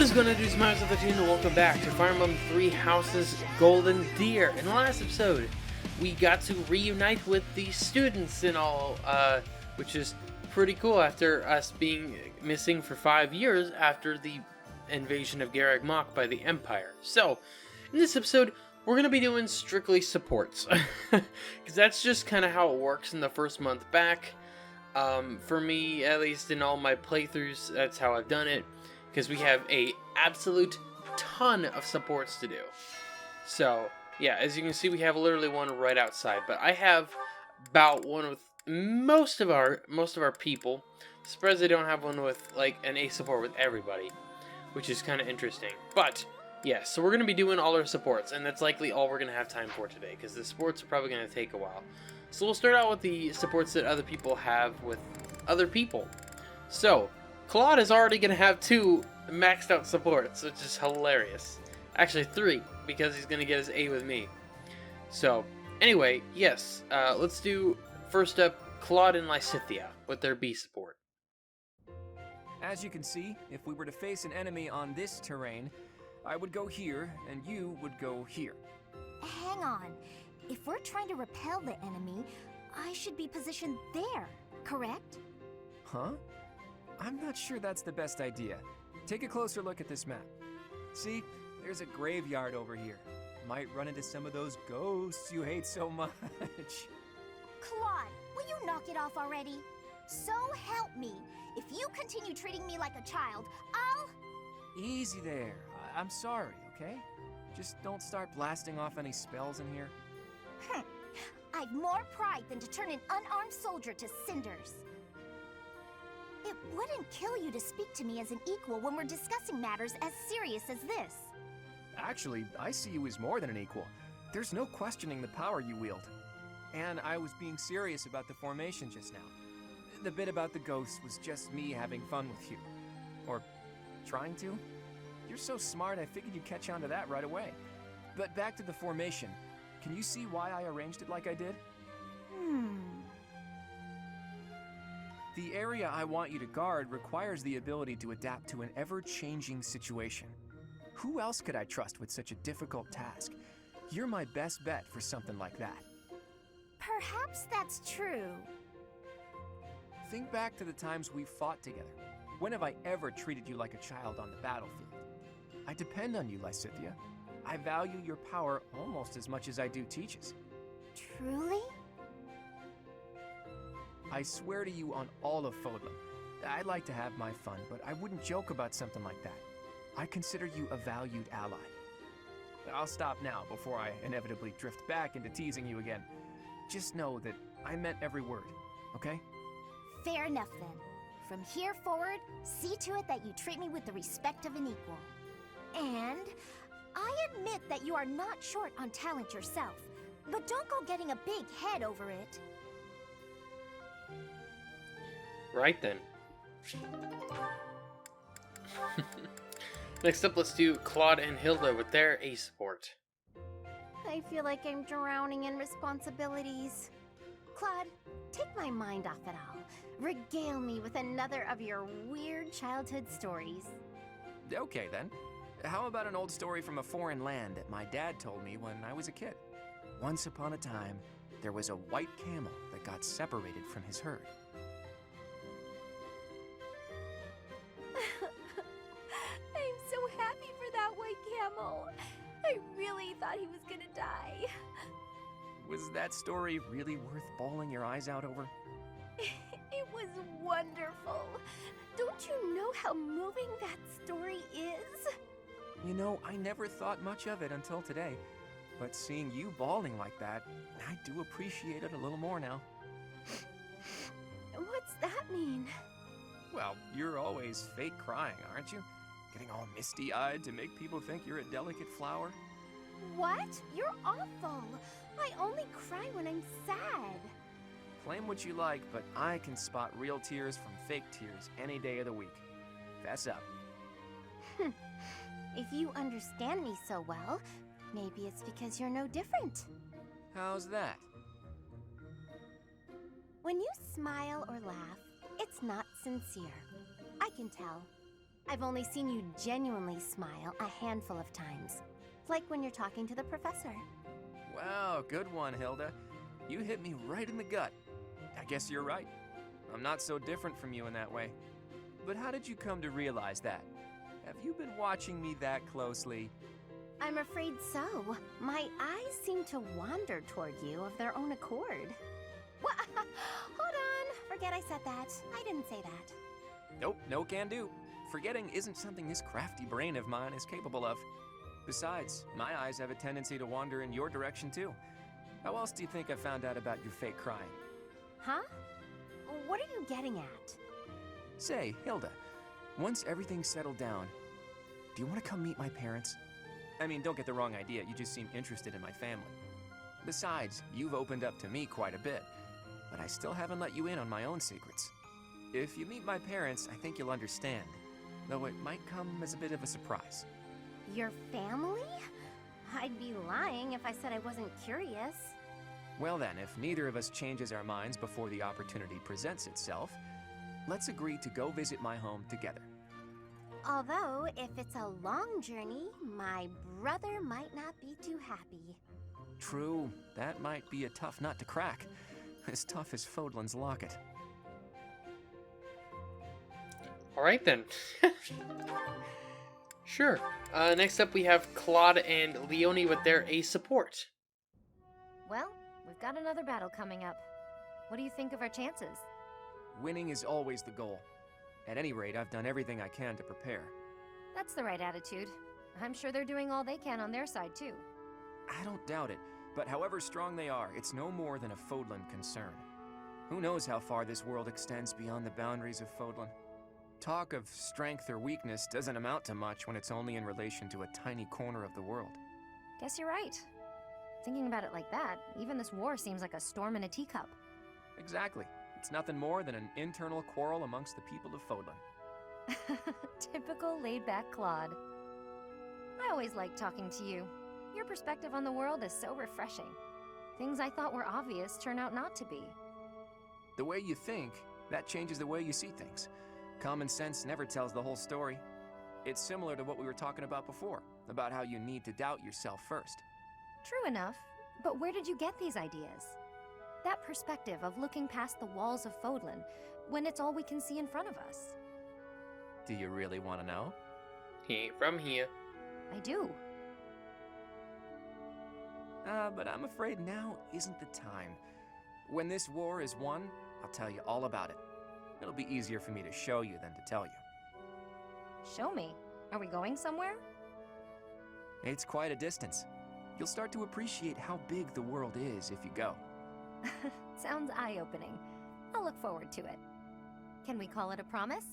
What is going on, dudes? My name is and welcome back to Fire Emblem Three Houses Golden Deer. In the last episode, we got to reunite with the students and all, which is pretty cool after us being missing for 5 years after the invasion of Garreg Mach by the Empire. So, in this episode, we're going to be doing strictly supports, because that's just kind of how it works in the first month back. For me, at least in all my playthroughs, that's how I've done it. Because we have a absolute ton of supports to do. So, yeah, as you can see, we have literally one right outside. But I have about one with most of our people. Surprised I don't have one with, like, an A support with everybody. Which is kind of interesting. But, yeah, so we're going to be doing all our supports. And that's likely all we're going to have time for today. Because the supports are probably going to take a while. So we'll start out with the supports that other people have with other people. So, Claude is already going to have 2 maxed out supports, which is hilarious. Actually 3, because he's going to get his A with me. So, anyway, yes, let's do, first up, Claude and Lysithea with their B support. As you can see, if we were to face an enemy on this terrain, I would go here, and you would go here. Hang on. If we're trying to repel the enemy, I should be positioned there, correct? Huh? I'm not sure that's the best idea. Take a closer look at this map. See, there's a graveyard over here. Might run into some of those ghosts you hate so much. Claude, will you knock it off already? So help me. If you continue treating me like a child, I'll... Easy there. I'm sorry, okay? Just don't start blasting off any spells in here. I've more pride than to turn an unarmed soldier to cinders. It wouldn't kill you to speak to me as an equal when we're discussing matters as serious as this. Actually, I see you as more than an equal. There's no questioning the power you wield. And I was being serious about the formation just now. The bit about the ghosts was just me having fun with you. Or trying to. You're so smart, I figured you'd catch on to that right away. But back to the formation. Can you see why I arranged it like I did? The area I want you to guard requires the ability to adapt to an ever-changing situation. Who else could I trust with such a difficult task? You're my best bet for something like that. Perhaps that's true. Think back to the times we've fought together. When have I ever treated you like a child on the battlefield? I depend on you, Lysithea. I value your power almost as much as I do Teach's. Truly? I swear to you on all of Fodlan, I'd like to have my fun, but I wouldn't joke about something like that. I consider you a valued ally. I'll stop now before I inevitably drift back into teasing you again. Just know that I meant every word, okay? Fair enough then. From here forward, see to it that you treat me with the respect of an equal. And I admit that you are not short on talent yourself, but don't go getting a big head over it. Right then. Next up, let's do Claude and Hilda with their A support. I feel like I'm drowning in responsibilities. Claude, take my mind off it all. Regale me with another of your weird childhood stories. Okay then. How about an old story from a foreign land that my dad told me when I was a kid? Once upon a time, there was a white camel that got separated from his herd. I'm so happy for that white camel. I really thought he was gonna die. Was that story really worth bawling your eyes out over? It was wonderful. Don't you know how moving that story is? You know, I never thought much of it until today. But seeing you bawling like that, I do appreciate it a little more now. What's that mean? Well, you're always fake crying, aren't you? Getting all misty-eyed to make people think you're a delicate flower? What? You're awful. I only cry when I'm sad. Claim what you like, but I can spot real tears from fake tears any day of the week. Fess up. If you understand me so well, maybe it's because you're no different. How's that? When you smile or laugh, it's not sincere. I can tell. I've only seen you genuinely smile a handful of times. Like when you're talking to the professor. Wow, good one, Hilda. You hit me right in the gut. I guess you're right. I'm not so different from you in that way. But how did you come to realize that? Have you been watching me that closely? I'm afraid so. My eyes seem to wander toward you of their own accord. What? Hold on. Forget I said that. I didn't say that. Nope, no can do. Forgetting isn't something this crafty brain of mine is capable of. Besides, my eyes have a tendency to wander in your direction too. How else do you think I found out about your fake crying? Huh? What are you getting at? Say, Hilda, once everything's settled down, do you want to come meet my parents? I mean, don't get the wrong idea, you just seem interested in my family. Besides, you've opened up to me quite a bit, but I still haven't let you in on my own secrets. If you meet my parents, I think you'll understand, though it might come as a bit of a surprise. Your family? I'd be lying if I said I wasn't curious. Well then, if neither of us changes our minds before the opportunity presents itself, let's agree to go visit my home together. Although, if it's a long journey, my brother might not be too happy. True, that might be a tough nut to crack. As tough as Fodlan's locket. Alright then. Sure. Next up we have Claude and Leone with their A support. Well, we've got another battle coming up. What do you think of our chances? Winning is always the goal. At any rate, I've done everything I can to prepare. That's the right attitude. I'm sure they're doing all they can on their side, too. I don't doubt it, but however strong they are, it's no more than a Fodlan concern. Who knows how far this world extends beyond the boundaries of Fodlan? Talk of strength or weakness doesn't amount to much when it's only in relation to a tiny corner of the world. Guess you're right. Thinking about it like that, even this war seems like a storm in a teacup. Exactly. It's nothing more than an internal quarrel amongst the people of Fodlan. Typical laid-back Claude. I always like talking to you. Your perspective on the world is so refreshing. Things I thought were obvious turn out not to be. The way you think, that changes the way you see things. Common sense never tells the whole story. It's similar to what we were talking about before, about how you need to doubt yourself first. True enough, but where did you get these ideas? That perspective of looking past the walls of Fodlan, when it's all we can see in front of us. Do you really want to know? He ain't from here. I do. But I'm afraid now isn't the time. When this war is won, I'll tell you all about it. It'll be easier for me to show you than to tell you. Show me. Are we going somewhere? It's quite a distance. You'll start to appreciate how big the world is if you go. Sounds eye-opening. I'll look forward to it. Can we call it a promise?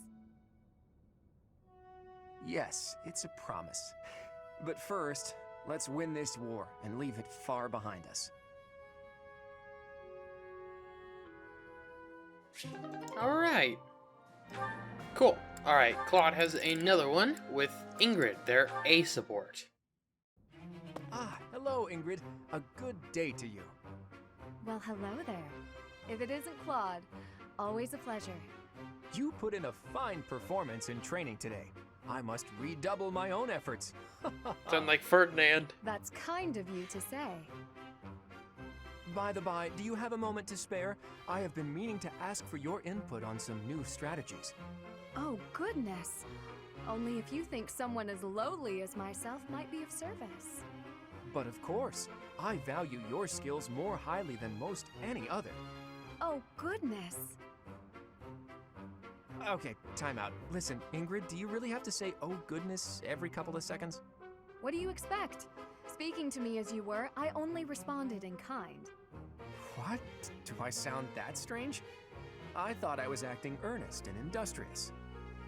Yes, it's a promise. But first, let's win this war and leave it far behind us. Alright. Cool. Alright, Claude has another one with Ingrid, their A support. Ah, hello, Ingrid. A good day to you. Well, hello there. If it isn't Claude, always a pleasure. You put in a fine performance in training today. I must redouble my own efforts. Sound like Ferdinand. That's kind of you to say. By the by, do you have a moment to spare? I have been meaning to ask for your input on some new strategies. Oh, goodness. Only if you think someone as lowly as myself might be of service. But of course, I value your skills more highly than most any other. Oh, goodness. Okay, time out. Listen, Ingrid, do you really have to say, oh goodness, every couple of seconds? What do you expect? Speaking to me as you were, I only responded in kind. What? Do I sound that strange? I thought I was acting earnest and industrious.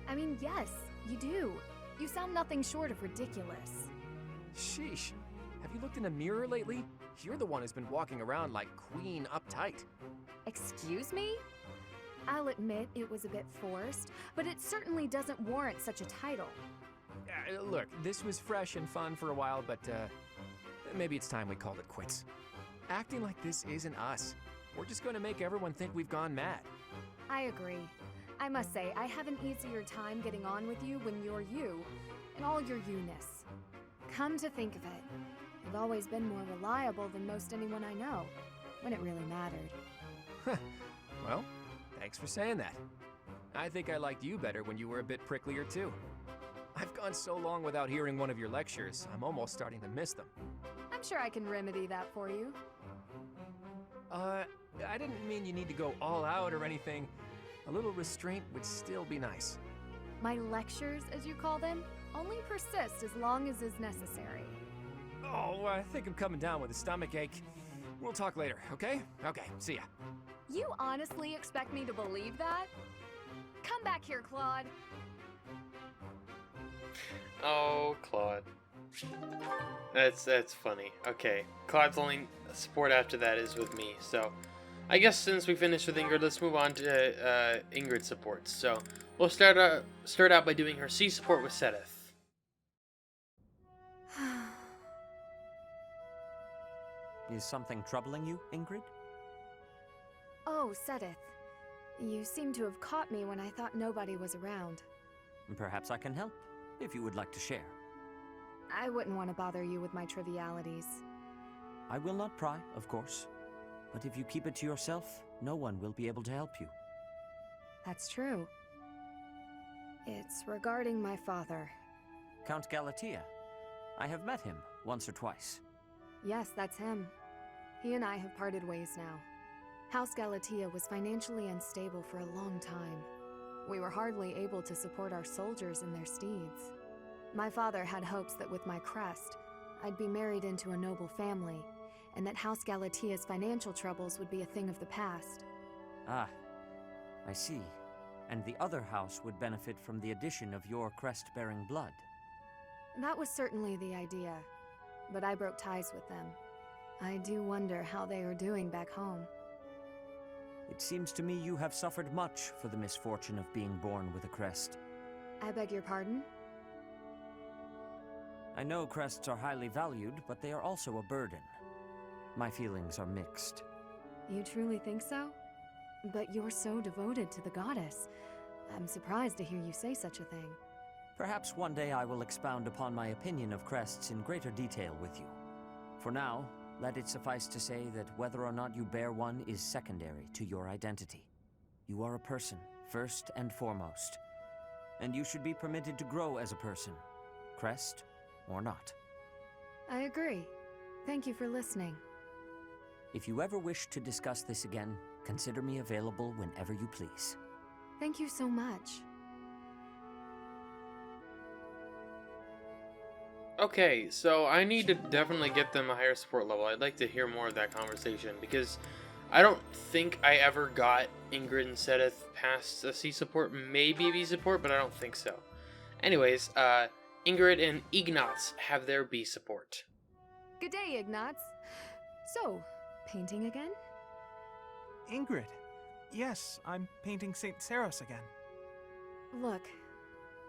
I mean, yes, you do. You sound nothing short of ridiculous. Sheesh. Have you looked in a mirror lately? You're the one who's been walking around like Queen uptight. Excuse me? I'll admit it was a bit forced, but it certainly doesn't warrant such a title. Look, this was fresh and fun for a while, but maybe it's time we called it quits. Acting like this isn't us. We're just going to make everyone think we've gone mad. I agree. I must say, I have an easier time getting on with you when you're you, and all your you-ness. Come to think of it, you've always been more reliable than most anyone I know, when it really mattered. Well, thanks for saying that. I think I liked you better when you were a bit pricklier too. I've gone so long without hearing one of your lectures, I'm almost starting to miss them. I'm sure I can remedy that for you. I didn't mean you need to go all out or anything. A little restraint would still be nice. My lectures, as you call them, only persist as long as is necessary. Oh, I think I'm coming down with a stomach ache. We'll talk later, okay? Okay, see ya. You honestly expect me to believe that? Come back here, Claude. Oh, Claude. That's funny. Okay, Claude's only support after that is with me, so I guess since we finished with Ingrid, let's move on to Ingrid Supports. So we'll start out by doing her C support with Sedith. Is something troubling you, Ingrid? Oh, Sedith. You seem to have caught me when I thought nobody was around. Perhaps I can help, if you would like to share. I wouldn't want to bother you with my trivialities. I will not pry, of course. But if you keep it to yourself, no one will be able to help you. That's true. It's regarding my father. Count Galatea. I have met him once or twice. Yes, that's him. He and I have parted ways now. House Galatea was financially unstable for a long time. We were hardly able to support our soldiers and their steeds. My father had hopes that with my crest, I'd be married into a noble family, and that House Galatea's financial troubles would be a thing of the past. Ah, I see. And the other house would benefit from the addition of your crest-bearing blood. That was certainly the idea, but I broke ties with them. I do wonder how they are doing back home. It seems to me you have suffered much for the misfortune of being born with a crest. I beg your pardon? I know crests are highly valued, but they are also a burden. My feelings are mixed. You truly think so? But you're so devoted to the goddess. I'm surprised to hear you say such a thing. Perhaps one day I will expound upon my opinion of crests in greater detail with you. For now, let it suffice to say that whether or not you bear one is secondary to your identity. You are a person, first and foremost. And you should be permitted to grow as a person, crest or not. I agree. Thank you for listening. If you ever wish to discuss this again, consider me available whenever you please. Thank you so much. Okay, so I need to definitely get them a higher support level. I'd like to hear more of that conversation, because I don't think I ever got Ingrid and Sedith past a C support, maybe a B support, but I don't think so. Anyways, Ingrid and Ignatz have their B support. Good day, Ignatz. So, painting again? Ingrid. Yes, I'm painting St. Saros again. Look,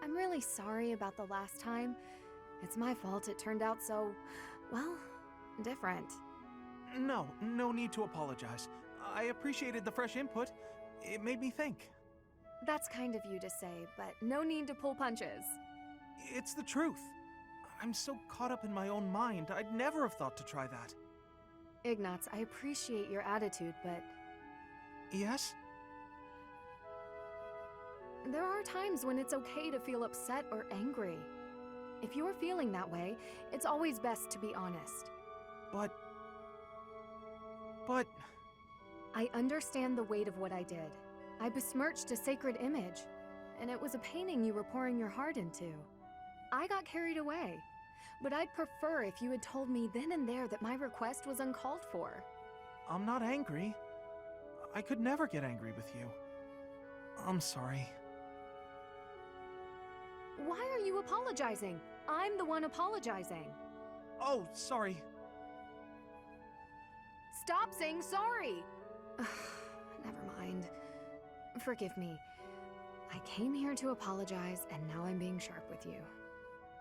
I'm really sorry about the last time. It's my fault it turned out so, well, different. No need to apologize. I appreciated the fresh input. It made me think. That's kind of you to say, but no need to pull punches. It's the truth. I'm so caught up in my own mind, I'd never have thought to try that. Ignatz, I appreciate your attitude, but Yes? there are times when it's okay to feel upset or angry. If you're feeling that way, it's always best to be honest. But... I understand the weight of what I did. I besmirched a sacred image, and it was a painting you were pouring your heart into. I got carried away, but I'd prefer if you had told me then and there that my request was uncalled for. I'm not angry. I could never get angry with you. I'm sorry. Why are you apologizing? I'm the one apologizing. Oh, sorry. Stop saying sorry! Never mind. Forgive me. I came here to apologize, and now I'm being sharp with you.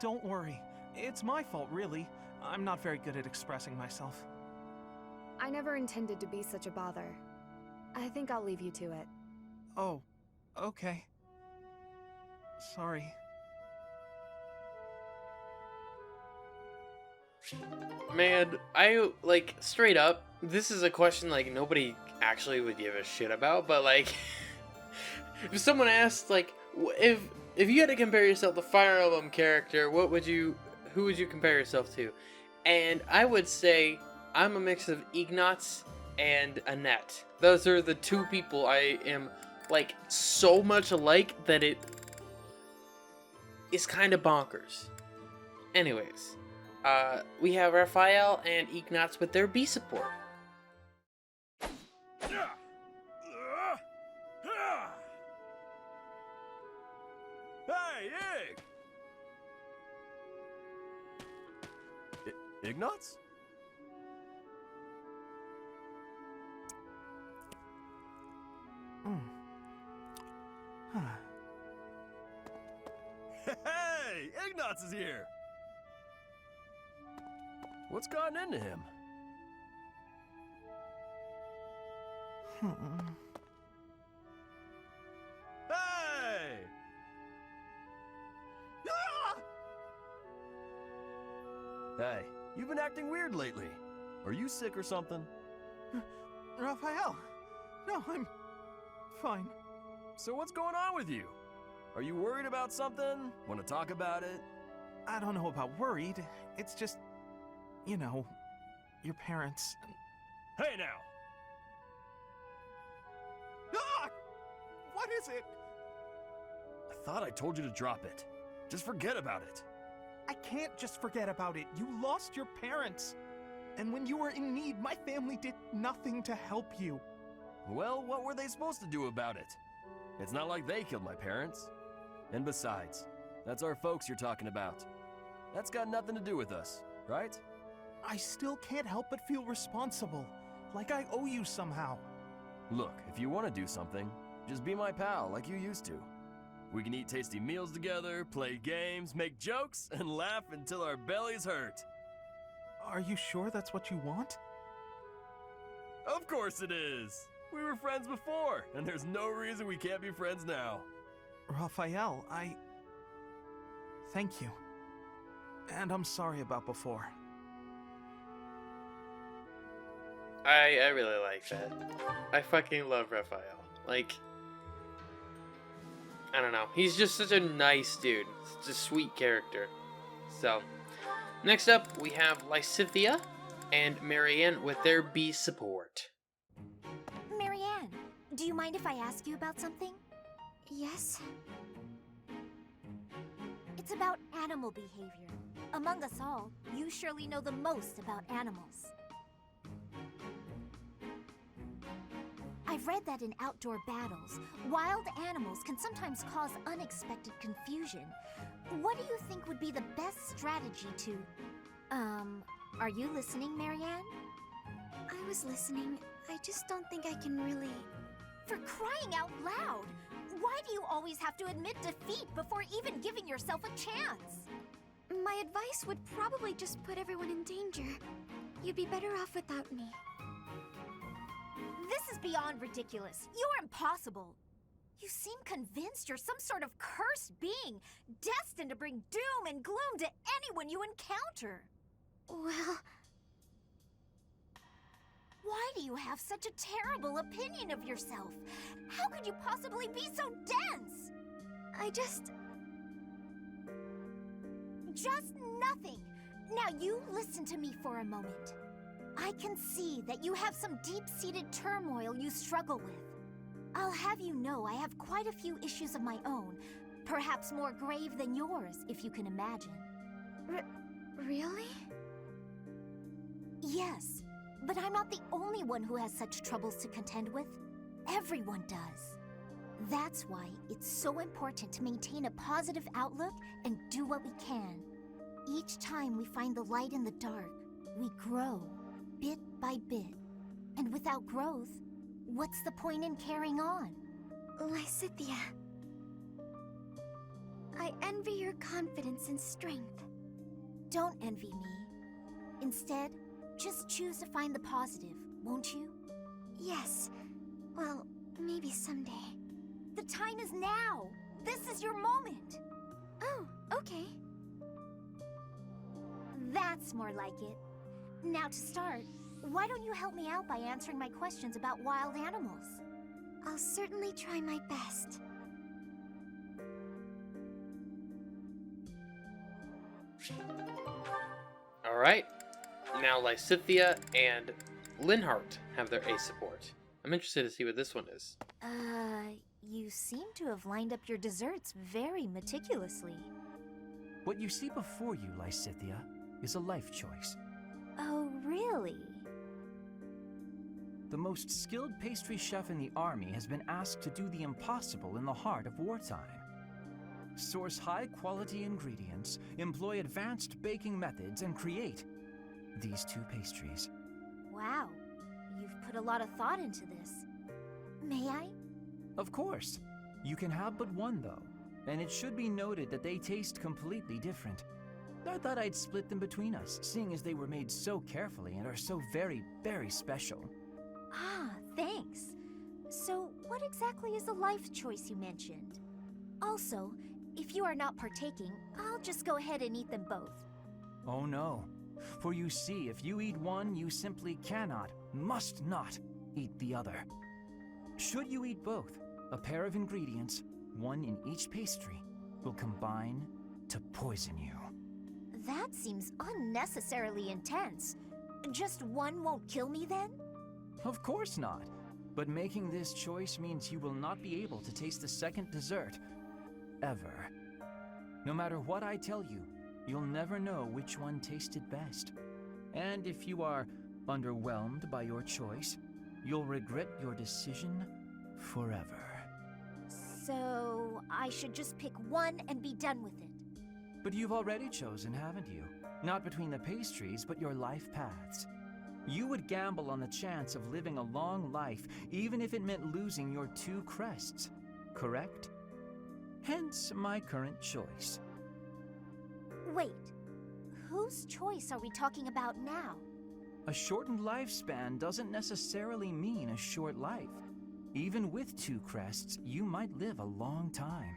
Don't worry. It's my fault, really. I'm not very good at expressing myself. I never intended to be such a bother. I think I'll leave you to it. Oh, Okay. Sorry. Man, I, like, straight up, this is a question, like, nobody actually would give a shit about, but, like, if someone asked, like, if you had to compare yourself to Fire Emblem character, who would you compare yourself to? And I would say I'm a mix of Ignatz and Annette. Those are the two people I am, like, so much alike that it is kind of bonkers. Anyways, we have Raphael and Ignatz with their B support. Hey, Ignatz? Hey, Ignatz is here! What's gotten into him? Hey! Ah! Hey, you've been acting weird lately. Are you sick or something? Raphael! No, I'm fine. So what's going on with you? Are you worried about something? Want to talk about it? I don't know about worried. It's just, you know, your parents. Hey now! Ah! What is it? I thought I told you to drop it. Just forget about it. I can't just forget about it. You lost your parents. And when you were in need, my family did nothing to help you. Well, what were they supposed to do about it? It's not like they killed my parents. And besides, that's our folks you're talking about. That's got nothing to do with us, right? I still can't help but feel responsible. Like I owe you somehow. Look, if you want to do something, just be my pal like you used to. We can eat tasty meals together, play games, make jokes, and laugh until our bellies hurt. Are you sure that's what you want? Of course it is! We were friends before, and there's no reason we can't be friends now. Raphael, thank you. And I'm sorry about before. I really like that. I fucking love Raphael. Like, I don't know. He's just such a nice dude. Such a sweet character. So, next up, we have Lysithea and Marianne with their B support. Marianne, do you mind if I ask you about something? Yes? It's about animal behavior. Among us all, you surely know the most about animals. I've read that in outdoor battles, wild animals can sometimes cause unexpected confusion. What do you think would be the best strategy to... are you listening, Marianne? I was listening. I just don't think I can really... For crying out loud! Why do you always have to admit defeat before even giving yourself a chance? My advice would probably just put everyone in danger. You'd be better off without me. This is beyond ridiculous. You're impossible. You seem convinced you're some sort of cursed being, destined to bring doom and gloom to anyone you encounter. Well... Why do you have such a terrible opinion of yourself? How could you possibly be so dense? Just nothing. Now you listen to me for a moment. I can see that you have some deep-seated turmoil you struggle with. I'll have you know I have quite a few issues of my own, perhaps more grave than yours, if you can imagine. Really? Yes, but I'm not the only one who has such troubles to contend with. Everyone does. That's why it's so important to maintain a positive outlook and do what we can. Each time we find the light in the dark, we grow, bit by bit. And without growth, what's the point in carrying on? Lysithea, I envy your confidence and strength. Don't envy me. Instead, just choose to find the positive, won't you? Yes. Well, maybe someday. The time is now! This is your moment! Oh, okay. That's more like it. Now to start, why don't you help me out by answering my questions about wild animals? I'll certainly try my best. Alright. Now Lysithea and Linhart have their ace support. I'm interested to see what this one is. You seem to have lined up your desserts very meticulously. What you see before you, Lysithea, is a life choice. Oh, really? The most skilled pastry chef in the army has been asked to do the impossible in the heart of wartime. Source high-quality ingredients, employ advanced baking methods, and create these two pastries. Wow, you've put a lot of thought into this. May I? Of course. You can have but one, though. And it should be noted that they taste completely different. I thought I'd split them between us, seeing as they were made so carefully and are so very, very special. Ah, thanks. So, what exactly is the life choice you mentioned? Also, if you are not partaking, I'll just go ahead and eat them both. Oh no. For you see, if you eat one, you simply cannot, must not, eat the other. Should you eat both, a pair of ingredients, one in each pastry, will combine to poison you. That seems unnecessarily intense. Just one won't kill me then? Of course not. But making this choice means you will not be able to taste the second dessert. Ever. No matter what I tell you, you'll never know which one tasted best. And if you are underwhelmed by your choice, you'll regret your decision forever. So, I should just pick one and be done with it. But you've already chosen, haven't you? Not between the pastries, but your life paths. You would gamble on the chance of living a long life, even if it meant losing your two crests, correct? Hence my current choice. Wait, whose choice are we talking about now? A shortened lifespan doesn't necessarily mean a short life. Even with two crests, you might live a long time.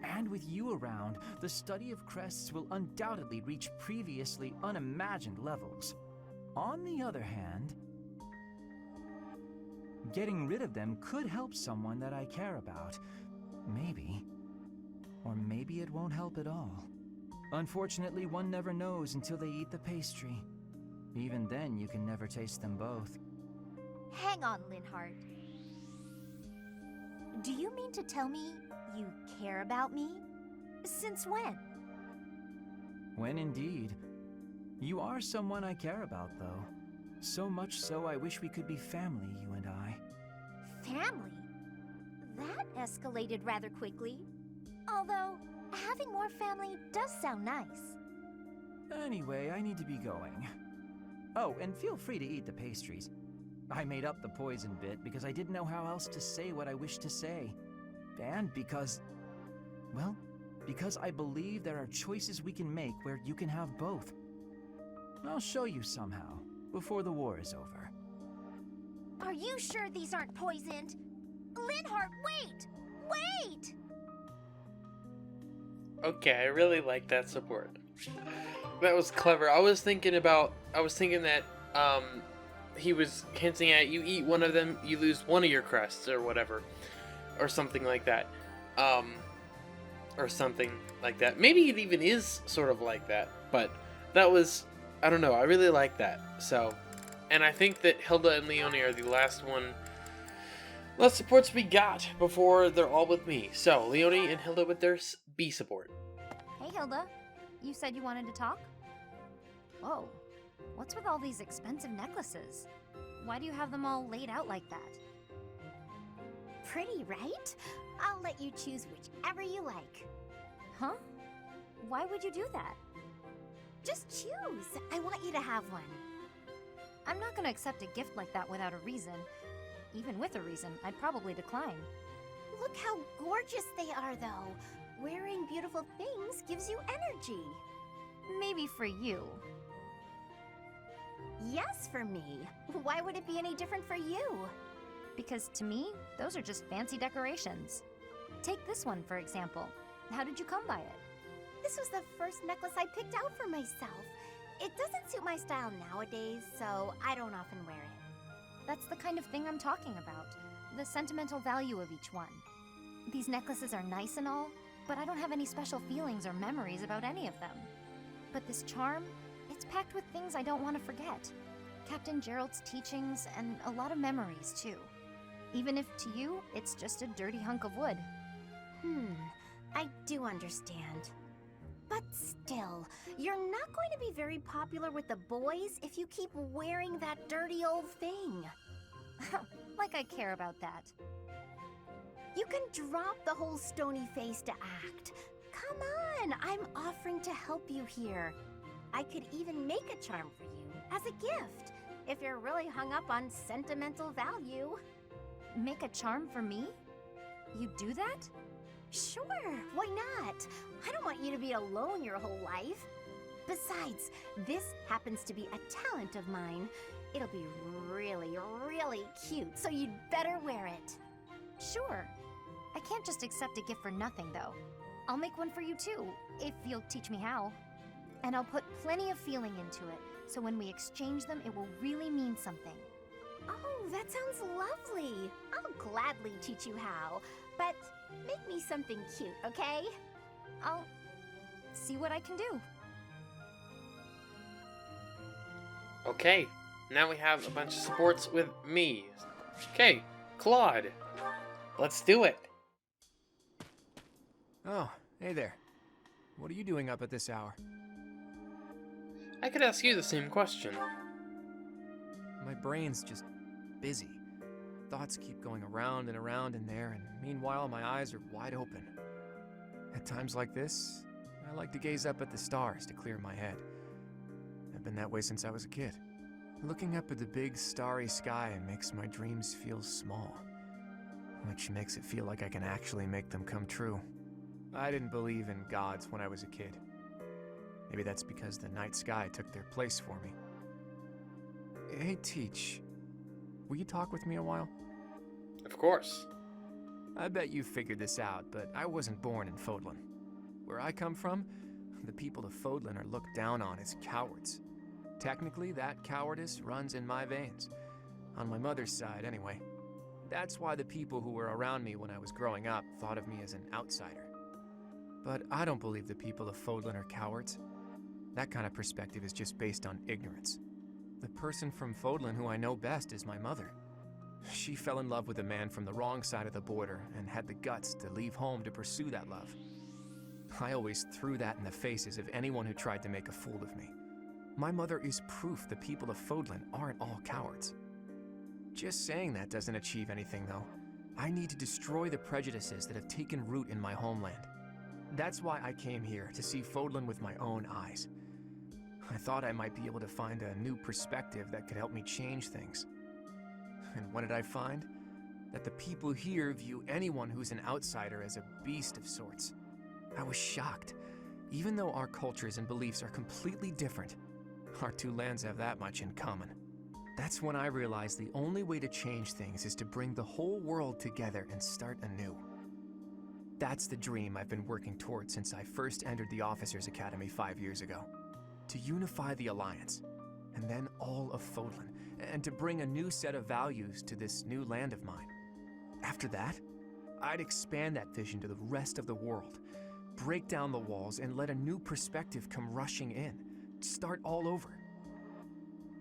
And with you around, the study of crests will undoubtedly reach previously unimagined levels. On the other hand, getting rid of them could help someone that I care about. Maybe. Or maybe it won't help at all. Unfortunately, one never knows until they eat the pastry. Even then, you can never taste them both. Hang on, Linhart. Do you mean to tell me you care about me? Since when? When indeed. You are someone I care about, though. So much so I wish we could be family, you and I. Family? That escalated rather quickly. Although, having more family does sound nice. Anyway, I need to be going. Oh, and feel free to eat the pastries. I made up the poison bit because I didn't know how else to say what I wished to say. And because... well, because I believe there are choices we can make where you can have both. I'll show you somehow, before the war is over. Are you sure these aren't poisoned? Linhart, wait! Wait! Okay, I really like that support. That was clever. I was thinking that he was hinting at you eat one of them, you lose one of your crests or whatever. Or something like that. Maybe it even is sort of like that, but that was, I don't know, I really like that. So, and I think that Hilda and Leone are the last supports we got before they're all with me. So, Leone and Hilda with their B support. Hey, Hilda. You said you wanted to talk? Whoa. What's with all these expensive necklaces? Why do you have them all laid out like that? Pretty, right? I'll let you choose whichever you like. Huh? Why would you do that? Just choose. I want you to have one. I'm not gonna accept a gift like that without a reason. Even with a reason, I'd probably decline. Look how gorgeous they are, though. Wearing beautiful things gives you energy. Maybe for you. Yes, for me. Why would it be any different for you? Because to me, those are just fancy decorations. Take this one, for example. How did you come by it? This was the first necklace I picked out for myself. It doesn't suit my style nowadays, so I don't often wear it. That's the kind of thing I'm talking about. The sentimental value of each one. These necklaces are nice and all, but I don't have any special feelings or memories about any of them. But this charm, it's packed with things I don't want to forget. Captain Gerald's teachings and a lot of memories, too. Even if to you, it's just a dirty hunk of wood. I do understand. But still, you're not going to be very popular with the boys if you keep wearing that dirty old thing. Like I care about that. You can drop the whole stony-faced act. Come on, I'm offering to help you here. I could even make a charm for you as a gift, if you're really hung up on sentimental value. Make a charm for me? You do that? Sure, why not? I don't want you to be alone your whole life. Besides, this happens to be a talent of mine. It'll be really, really cute, so you'd better wear it. Sure. I can't just accept a gift for nothing, though. I'll make one for you, too, if you'll teach me how. And I'll put plenty of feeling into it, so when we exchange them, it will really mean something. Oh, that sounds lovely. I'll gladly teach you how, but make me something cute, okay? I'll see what I can do. Okay, now we have a bunch of supports with me. Okay, Claude, let's do it. Oh, hey there. What are you doing up at this hour? I could ask you the same question. My brain's just busy. Thoughts keep going around and around in there, and meanwhile my eyes are wide open. At times like this, I like to gaze up at the stars to clear my head. I've been that way since I was a kid. Looking up at the big starry sky makes my dreams feel small, which makes it feel like I can actually make them come true. I didn't believe in gods when I was a kid. Maybe that's because the night sky took their place for me. Hey, Teach. Will you talk with me a while? Of course. I bet you figured this out, but I wasn't born in Fodlan. Where I come from, the people of Fodlan are looked down on as cowards. Technically, that cowardice runs in my veins. On my mother's side, anyway. That's why the people who were around me when I was growing up thought of me as an outsider. But I don't believe the people of Fodlan are cowards. That kind of perspective is just based on ignorance. The person from Fodlan who I know best is my mother. She fell in love with a man from the wrong side of the border and had the guts to leave home to pursue that love. I always threw that in the faces of anyone who tried to make a fool of me. My mother is proof the people of Fodlan aren't all cowards. Just saying that doesn't achieve anything, though. I need to destroy the prejudices that have taken root in my homeland. That's why I came here, to see Fodlan with my own eyes. I thought I might be able to find a new perspective that could help me change things. And what did I find? That the people here view anyone who's an outsider as a beast of sorts. I was shocked. Even though our cultures and beliefs are completely different, our two lands have that much in common. That's when I realized the only way to change things is to bring the whole world together and start anew. That's the dream I've been working towards since I first entered the Officers Academy 5 years ago. To unify the Alliance, and then all of Fodlan, and to bring a new set of values to this new land of mine. After that, I'd expand that vision to the rest of the world, break down the walls, and let a new perspective come rushing in, start all over.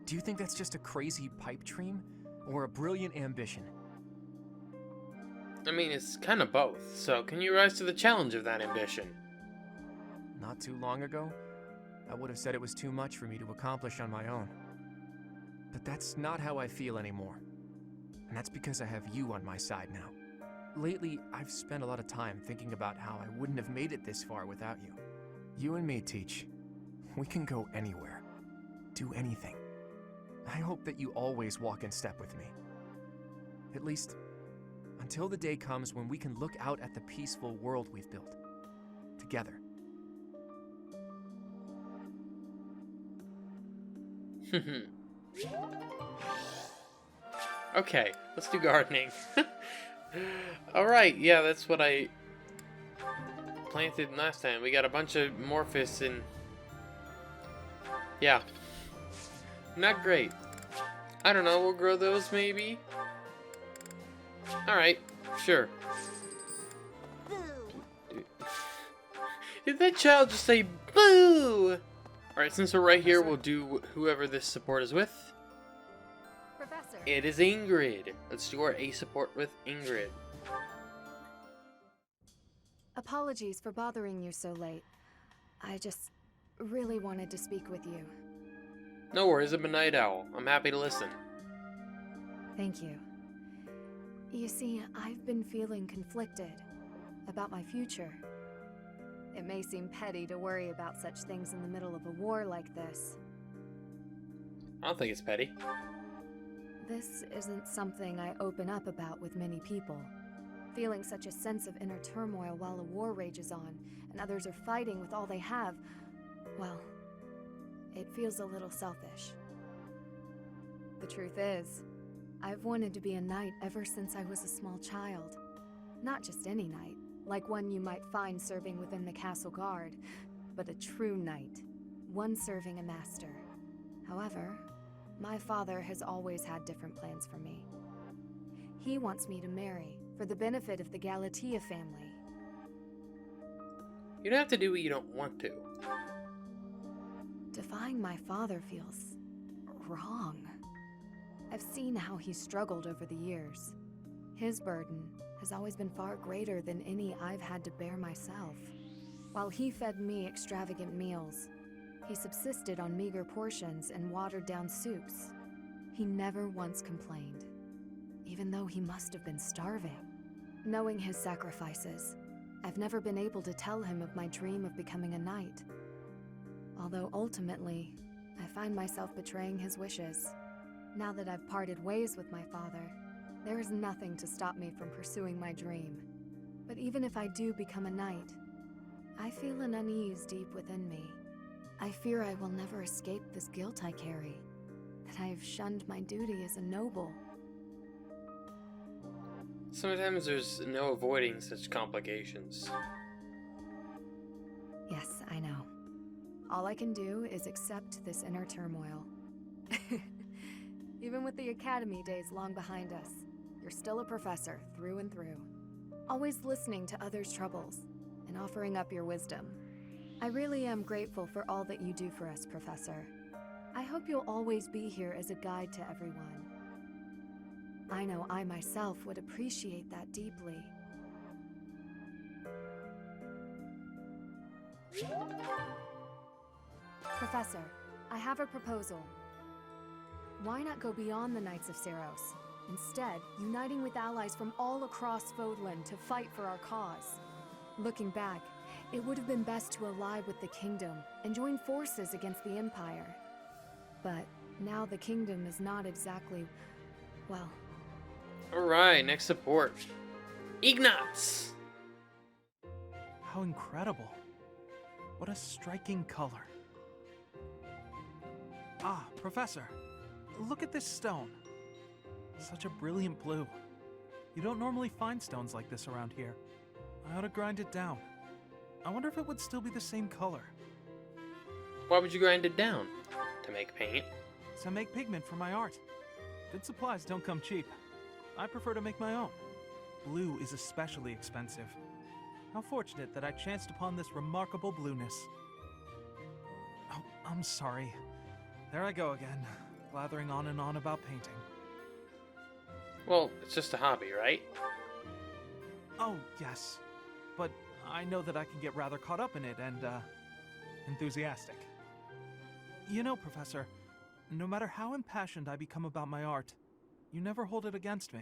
Do you think that's just a crazy pipe dream, or a brilliant ambition? I mean, it's kind of both, so can you rise to the challenge of that ambition? Not too long ago, I would have said it was too much for me to accomplish on my own. But that's not how I feel anymore. And that's because I have you on my side now. Lately, I've spent a lot of time thinking about how I wouldn't have made it this far without you. You and me, Teach. We can go anywhere. Do anything. I hope that you always walk in step with me. At least, until the day comes when we can look out at the peaceful world we've built. Together. Okay, let's do gardening. Alright, yeah, that's what I planted last time. We got a bunch of Morphus and... yeah. Not great. I don't know, we'll grow those maybe? Alright, sure. Did that child just say boo? Alright, since we're right here, we'll do whoever this support is with. Professor. It is Ingrid. Let's do our A support with Ingrid. Apologies for bothering you so late. I just really wanted to speak with you. No worries, I'm a night owl. I'm happy to listen. Thank you. You see, I've been feeling conflicted about my future. It may seem petty to worry about such things in the middle of a war like this. I don't think it's petty. This isn't something I open up about with many people. Feeling such a sense of inner turmoil while a war rages on, and others are fighting with all they have, well, it feels a little selfish. The truth is, I've wanted to be a knight ever since I was a small child. Not just any knight, like one you might find serving within the castle guard, but a true knight, one serving a master. However, my father has always had different plans for me. He wants me to marry, for the benefit of the Galatea family. You don't have to do what you don't want to. Defying my father feels wrong. I've seen how he struggled over the years. His burden has always been far greater than any I've had to bear myself. While he fed me extravagant meals, he subsisted on meager portions and watered-down soups. He never once complained, even though he must have been starving. Knowing his sacrifices, I've never been able to tell him of my dream of becoming a knight. Although ultimately, I find myself betraying his wishes. Now that I've parted ways with my father, there is nothing to stop me from pursuing my dream. But even if I do become a knight, I feel an unease deep within me. I fear I will never escape this guilt I carry, that I have shunned my duty as a noble. Sometimes there's no avoiding such complications. Yes, I know. All I can do is accept this inner turmoil. Even with the academy days long behind us, you're still a professor through and through. Always listening to others' troubles and offering up your wisdom. I really am grateful for all that you do for us, Professor. I hope you'll always be here as a guide to everyone. I know I myself would appreciate that deeply. Professor, I have a proposal. Why not go beyond the Knights of Seros? Instead, uniting with allies from all across Fodland to fight for our cause. Looking back, it would have been best to ally with the Kingdom and join forces against the Empire. But now the Kingdom is not exactly, well... Alright, next support. Ignatz! How incredible. What a striking color. Ah, Professor, look at this stone. Such a brilliant blue. You don't normally find stones like this around here. I ought to grind it down. I wonder if it would still be the same color. Why would you grind it down? To make paint? To make pigment for my art. Good supplies don't come cheap. I prefer to make my own. Blue is especially expensive. How fortunate that I chanced upon this remarkable blueness. Oh, I'm sorry. There I go again, blathering on and on about painting. Well, it's just a hobby, right? Oh, yes. But I know that I can get rather caught up in it and, enthusiastic. You know, Professor, no matter how impassioned I become about my art, you never hold it against me.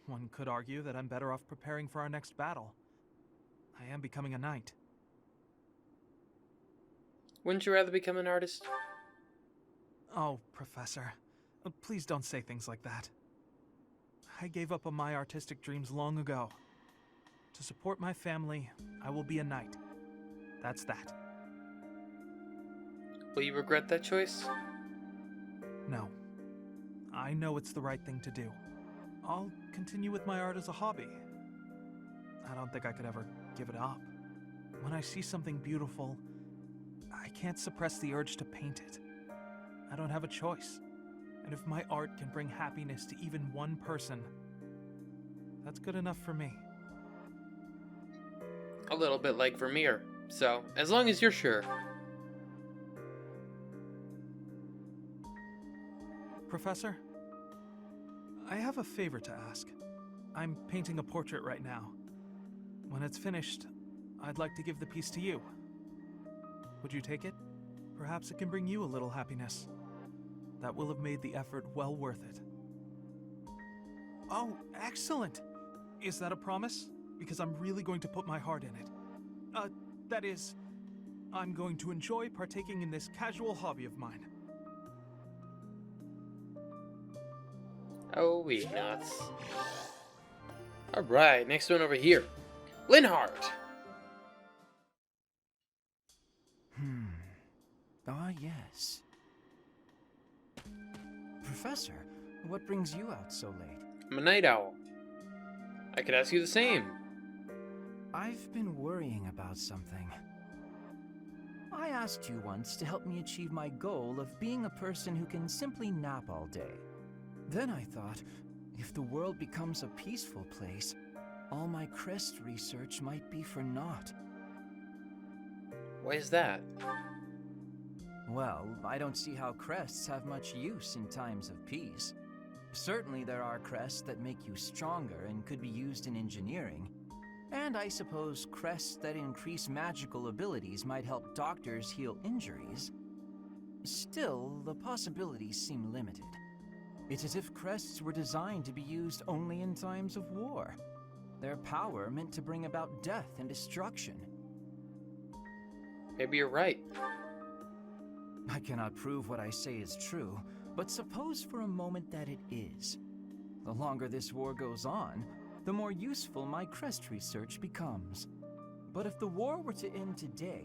One could argue that I'm better off preparing for our next battle. I am becoming a knight. Wouldn't you rather become an artist? Oh, Professor, please don't say things like that. I gave up on my artistic dreams long ago. To support my family, I will be a knight. That's that. Will you regret that choice? No. I know it's the right thing to do. I'll continue with my art as a hobby. I don't think I could ever give it up. When I see something beautiful, I can't suppress the urge to paint it. I don't have a choice. And if my art can bring happiness to even one person, that's good enough for me. A little bit like Vermeer. So, as long as you're sure. Professor, I have a favor to ask. I'm painting a portrait right now. When it's finished, I'd like to give the piece to you. Would you take it? Perhaps it can bring you a little happiness. That will have made the effort well worth it. Oh, excellent! Is that a promise? Because I'm really going to put my heart in it. That is, I'm going to enjoy partaking in this casual hobby of mine. Oh, we nuts. Alright, next one over here. Linhardt! Ah, yes. Professor, what brings you out so late? I'm a night owl. I could ask you the same. I've been worrying about something. I asked you once to help me achieve my goal of being a person who can simply nap all day. Then I thought, if the world becomes a peaceful place, all my crest research might be for naught. Why is that? Well, I don't see how crests have much use in times of peace. Certainly there are crests that make you stronger and could be used in engineering. And I suppose crests that increase magical abilities might help doctors heal injuries. Still, the possibilities seem limited. It's as if crests were designed to be used only in times of war. Their power meant to bring about death and destruction. Maybe you're right. I cannot prove what I say is true, but suppose for a moment that it is. The longer this war goes on, the more useful my crest research becomes. But if the war were to end today,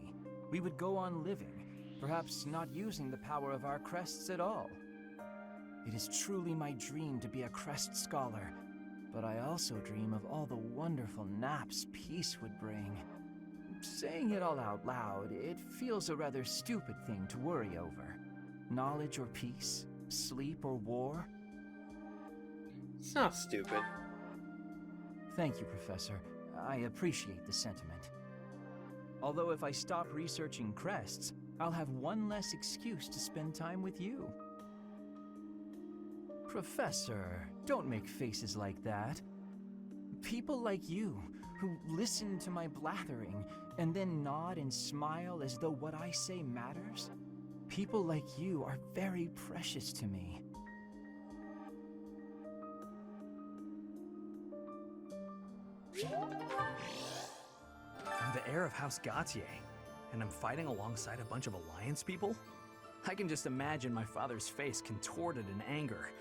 we would go on living, perhaps not using the power of our crests at all. It is truly my dream to be a crest scholar, but I also dream of all the wonderful naps peace would bring. Saying it all out loud, it feels a rather stupid thing to worry over. Knowledge or peace, sleep or war. It's not stupid. Thank you, Professor. I appreciate the sentiment. Although if I stop researching crests, I'll have one less excuse to spend time with you. Professor, don't make faces like that. People like you, who listen to my blathering and then nod and smile as though what I say matters, people like you are very precious to me. I'm the heir of House Gautier, and I'm fighting alongside a bunch of Alliance people? I can just imagine my father's face contorted in anger,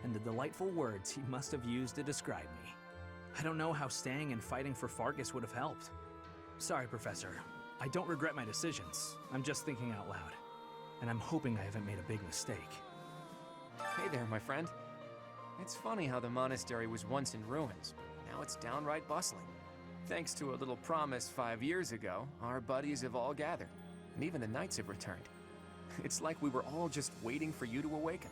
and the delightful words he must have used to describe me. I don't know how staying and fighting for Fargus would have helped. Sorry, Professor. I don't regret my decisions. I'm just thinking out loud. And I'm hoping I haven't made a big mistake. Hey there, my friend. It's funny how the monastery was once in ruins, but now it's downright bustling. Thanks to a little promise 5 years ago, our buddies have all gathered, and even the knights have returned. It's like we were all just waiting for you to awaken.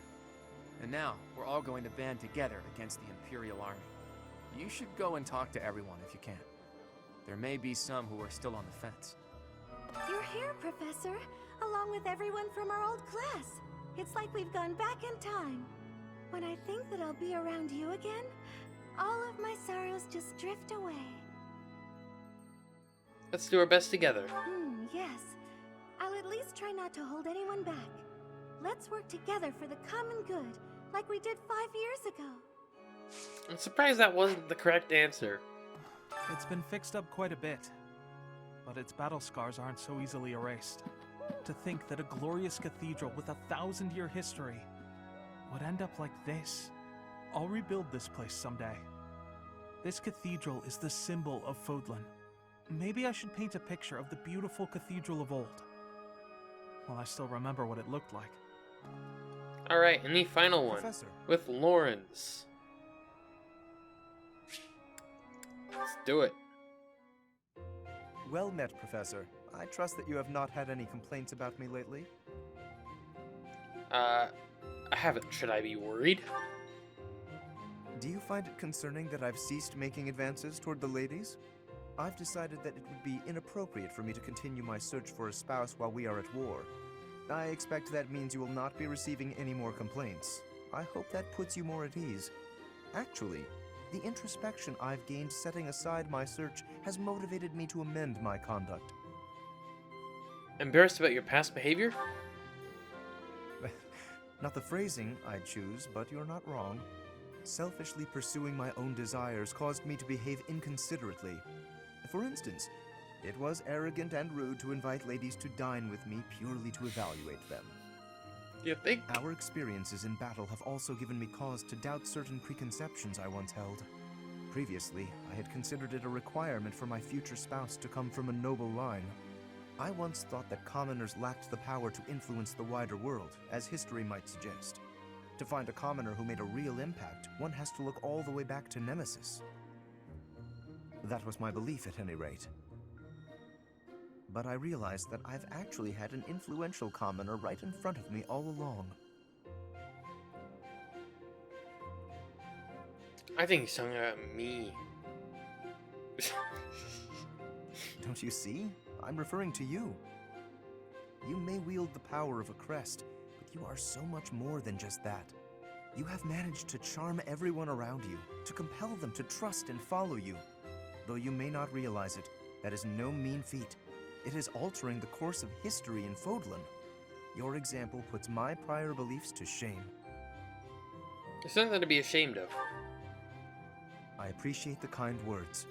And now, we're all going to band together against the Imperial Army. You should go and talk to everyone if you can. There may be some who are still on the fence. You're here, Professor, along with everyone from our old class. It's like we've gone back in time. When I think that I'll be around you again, all of my sorrows just drift away. Let's do our best together. Yes. I'll at least try not to hold anyone back. Let's work together for the common good, like we did 5 years ago. I'm surprised that wasn't the correct answer. It's been fixed up quite a bit, but its battle scars aren't so easily erased. To think that a glorious cathedral with a 1,000-year history would end up like this. I'll rebuild this place someday. This cathedral is the symbol of Fodlan. Maybe I should paint a picture of the beautiful cathedral of old. Well, I still remember what it looked like. Alright, and the final one. Professor. With Lawrence. Let's do it. Well met, Professor. I trust that you have not had any complaints about me lately. I haven't. Should I be worried? Do you find it concerning that I've ceased making advances toward the ladies? I've decided that it would be inappropriate for me to continue my search for a spouse while we are at war. I expect that means you will not be receiving any more complaints. I hope that puts you more at ease. Actually, the introspection I've gained setting aside my search has motivated me to amend my conduct. Embarrassed about your past behavior? Not the phrasing I'd choose, but you're not wrong. Selfishly pursuing my own desires caused me to behave inconsiderately. For instance, it was arrogant and rude to invite ladies to dine with me purely to evaluate them. You think? Our experiences in battle have also given me cause to doubt certain preconceptions I once held. Previously, I had considered it a requirement for my future spouse to come from a noble line. I once thought that commoners lacked the power to influence the wider world, as history might suggest. To find a commoner who made a real impact, one has to look all the way back to Nemesis. That was my belief, at any rate. But I realized that I've actually had an influential commoner right in front of me all along. I think he's talking about me. Don't you see? I'm referring to you. You may wield the power of a crest, but you are so much more than just that. You have managed to charm everyone around you, to compel them to trust and follow you. Though you may not realize it, that is no mean feat. It is altering the course of history in Fodlan. Your example puts my prior beliefs to shame. There's nothing to be ashamed of. I appreciate the kind words.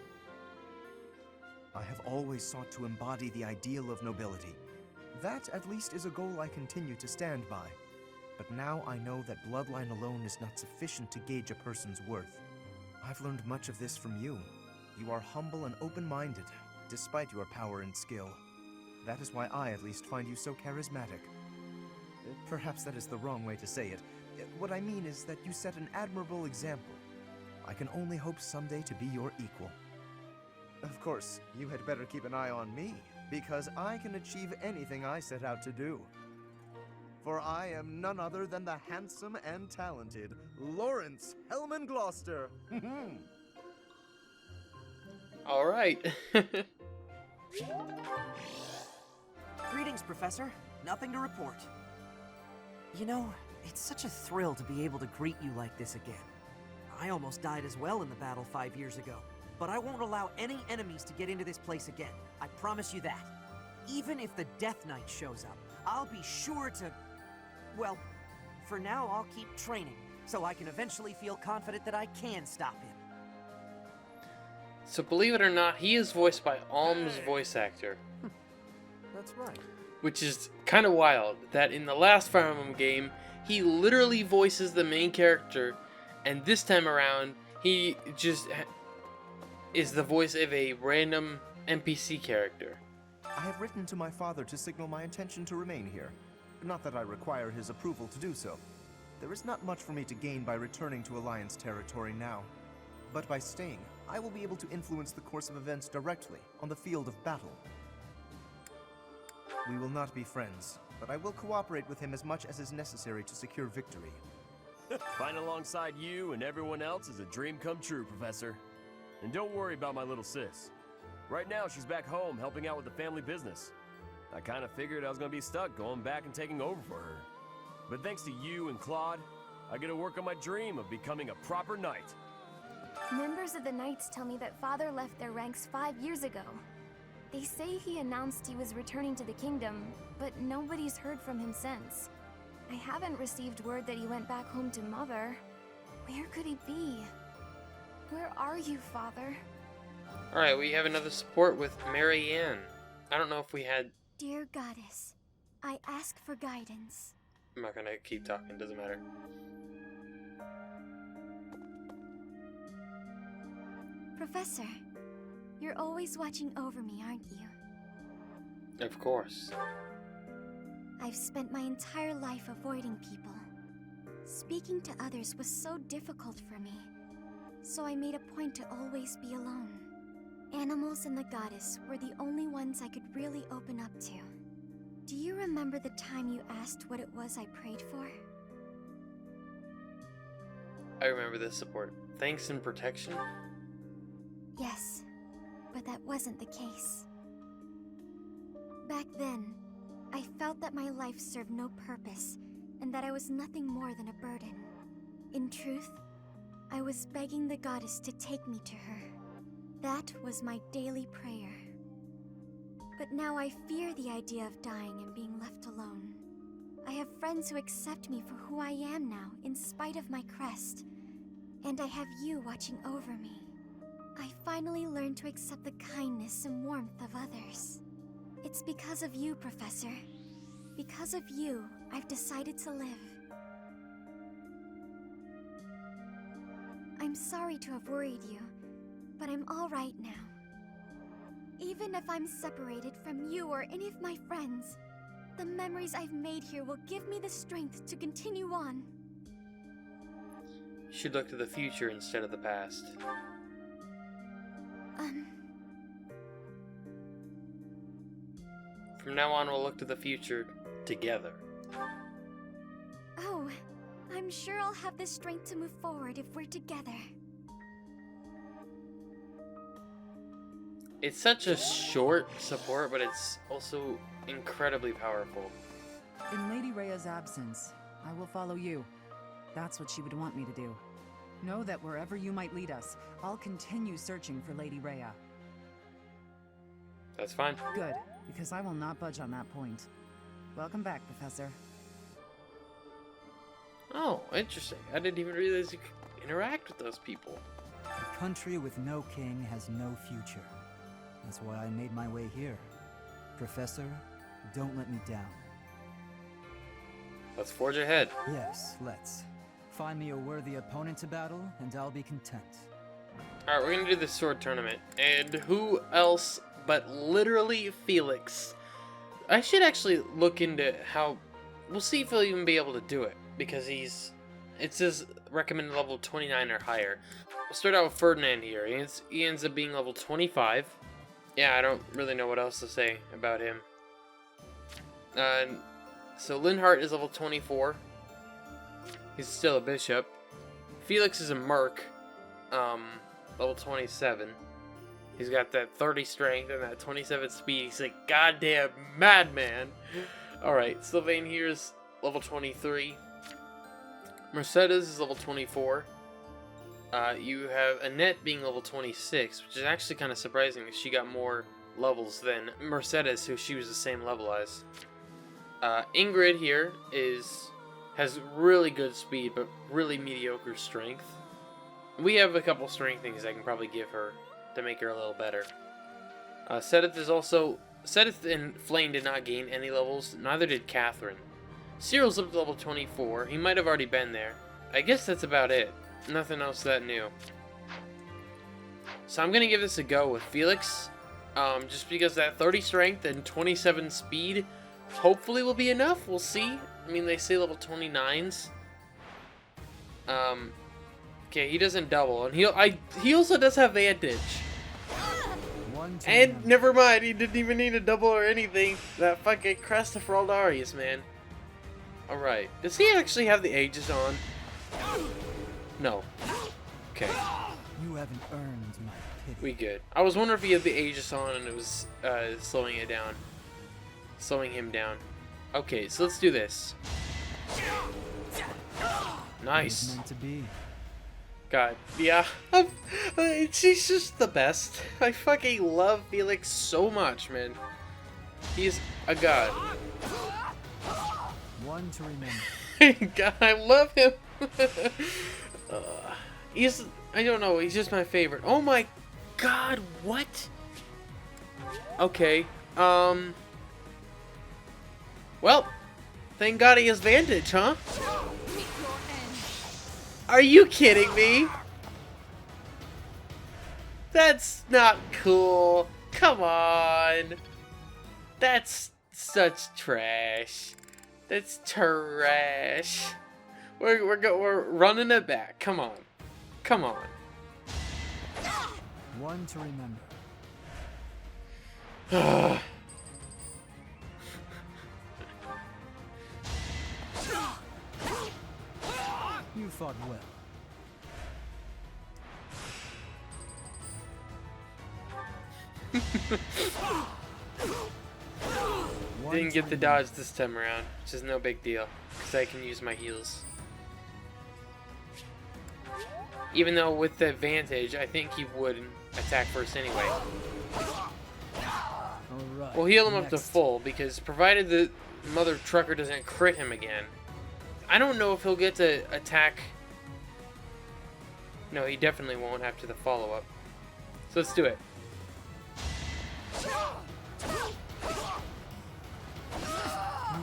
I have always sought to embody the ideal of nobility. That, at least, is a goal I continue to stand by. But now I know that bloodline alone is not sufficient to gauge a person's worth. I've learned much of this from you. You are humble and open-minded, despite your power and skill. That is why I, at least, find you so charismatic. Perhaps that is the wrong way to say it. What I mean is that you set an admirable example. I can only hope someday to be your equal. Of course, you had better keep an eye on me, because I can achieve anything I set out to do. For I am none other than the handsome and talented Lawrence Hellman Gloucester. All right. Greetings, Professor. Nothing to report. You know, it's such a thrill to be able to greet you like this again. I almost died as well in the battle 5 years ago, but I won't allow any enemies to get into this place again. I promise you that. Even if the Death Knight shows up, I'll be sure to... Well, for now I'll keep training, so I can eventually feel confident that I can stop him. So believe it or not, he is voiced by Alm's voice actor. That's right. Which is kind of wild, that in the last Fire Emblem game, he literally voices the main character, and this time around, he just is the voice of a random NPC character. I have written to my father to signal my intention to remain here. Not that I require his approval to do so. There is not much for me to gain by returning to Alliance territory now. But by staying, I will be able to influence the course of events directly, on the field of battle. We will not be friends, but I will cooperate with him as much as is necessary to secure victory. Fighting alongside you and everyone else is a dream come true, Professor. And don't worry about my little sis. Right now, she's back home helping out with the family business. I kind of figured I was going to be stuck going back and taking over for her. But thanks to you and Claude, I get to work on my dream of becoming a proper knight. Members of the Knights tell me that Father left their ranks 5 years ago. They say he announced he was returning to the kingdom, but nobody's heard from him since. I haven't received word that he went back home to Mother. Where could he be? Where are you, Father? Alright, we have another support with Mary Ann. I don't know if we had... Dear Goddess, I ask for guidance. I'm not gonna keep talking, doesn't matter. Professor, you're always watching over me, aren't you? Of course. I've spent my entire life avoiding people. Speaking to others was so difficult for me, so I made a point to always be alone. Animals and the goddess were the only ones I could really open up to. Do you remember the time you asked what it was I prayed for? I remember this support. Thanks and protection? Yes, but that wasn't the case. Back then, I felt that my life served no purpose, and that I was nothing more than a burden. In truth, I was begging the goddess to take me to her. That was my daily prayer. But now I fear the idea of dying and being left alone. I have friends who accept me for who I am now, in spite of my crest. And I have you watching over me. I finally learned to accept the kindness and warmth of others. It's because of you, Professor. Because of you, I've decided to live. I'm sorry to have worried you, but I'm all right now. Even if I'm separated from you or any of my friends, the memories I've made here will give me the strength to continue on. You should look to the future instead of the past. From now on, we'll look to the future together. Oh, I'm sure I'll have the strength to move forward if we're together. It's such a short support, but it's also incredibly powerful. In Lady Rhea's absence, I will follow you. That's what she would want me to do. Know that wherever you might lead us, I'll continue searching for Lady Rhea. That's fine. Good, because I will not budge on that point. Welcome back, Professor. Oh, interesting. I didn't even realize you could interact with those people. A country with no king has no future. That's why I made my way here. Professor, don't let me down. Let's forge ahead. Yes, let's. Find me a worthy opponent to battle, and I'll be content. Alright, we're gonna do this sword tournament. And who else but literally Felix? I should actually look into how... We'll see if he'll even be able to do it. Because it says recommended level 29 or higher. We'll start out with Ferdinand here. He ends up being level 25. Yeah, I don't really know what else to say about him. So Linhardt is level 24. He's still a bishop. Felix is a merc. Level 27. He's got that 30 strength and that 27 speed. He's like goddamn madman. Alright, Sylvain here is level 23. Mercedes is level 24. You have Annette being level 26, which is actually kind of surprising because she got more levels than Mercedes, who she was the same level as. Ingrid here has really good speed, but really mediocre strength. We have a couple strength things I can probably give her to make her a little better. Sedith and Flame did not gain any levels, neither did Catherine. Cyril's up to level 24. He might have already been there. I guess that's about it. Nothing else that new. So I'm going to give this a go with Felix. Just because that 30 strength and 27 speed hopefully will be enough. We'll see. I mean, they say level 29s. Okay, he doesn't double. And he also does have Vantage. And never mind, he didn't even need a double or anything. That fucking Crest of Fraldarius, man. Alright. Does he actually have the Aegis on? No. Okay. You haven't earned my pity. We good. I was wondering if he had the Aegis on and it was slowing it down. Slowing him down. Okay, so let's do this. Nice. Meant to be. God, yeah. She's just the best. I fucking love Felix so much, man. He's a god. One to remember. God, I love him. I don't know, he's just my favorite. Oh my god, what? Okay, well, thank God he has Vantage, huh? Are you kidding me? That's not cool. Come on. That's such trash. That's trash. We're running it back. Come on. Come on. One to remember. You fought well. Didn't get the dodge this time around, which is no big deal, because I can use my heals. Even though with the advantage, I think he would attack first anyway. Alright, We'll heal him up to next. full, because provided the mother trucker doesn't crit him again, I don't know if he'll get to attack. No, he definitely won't after the follow-up. So let's do it.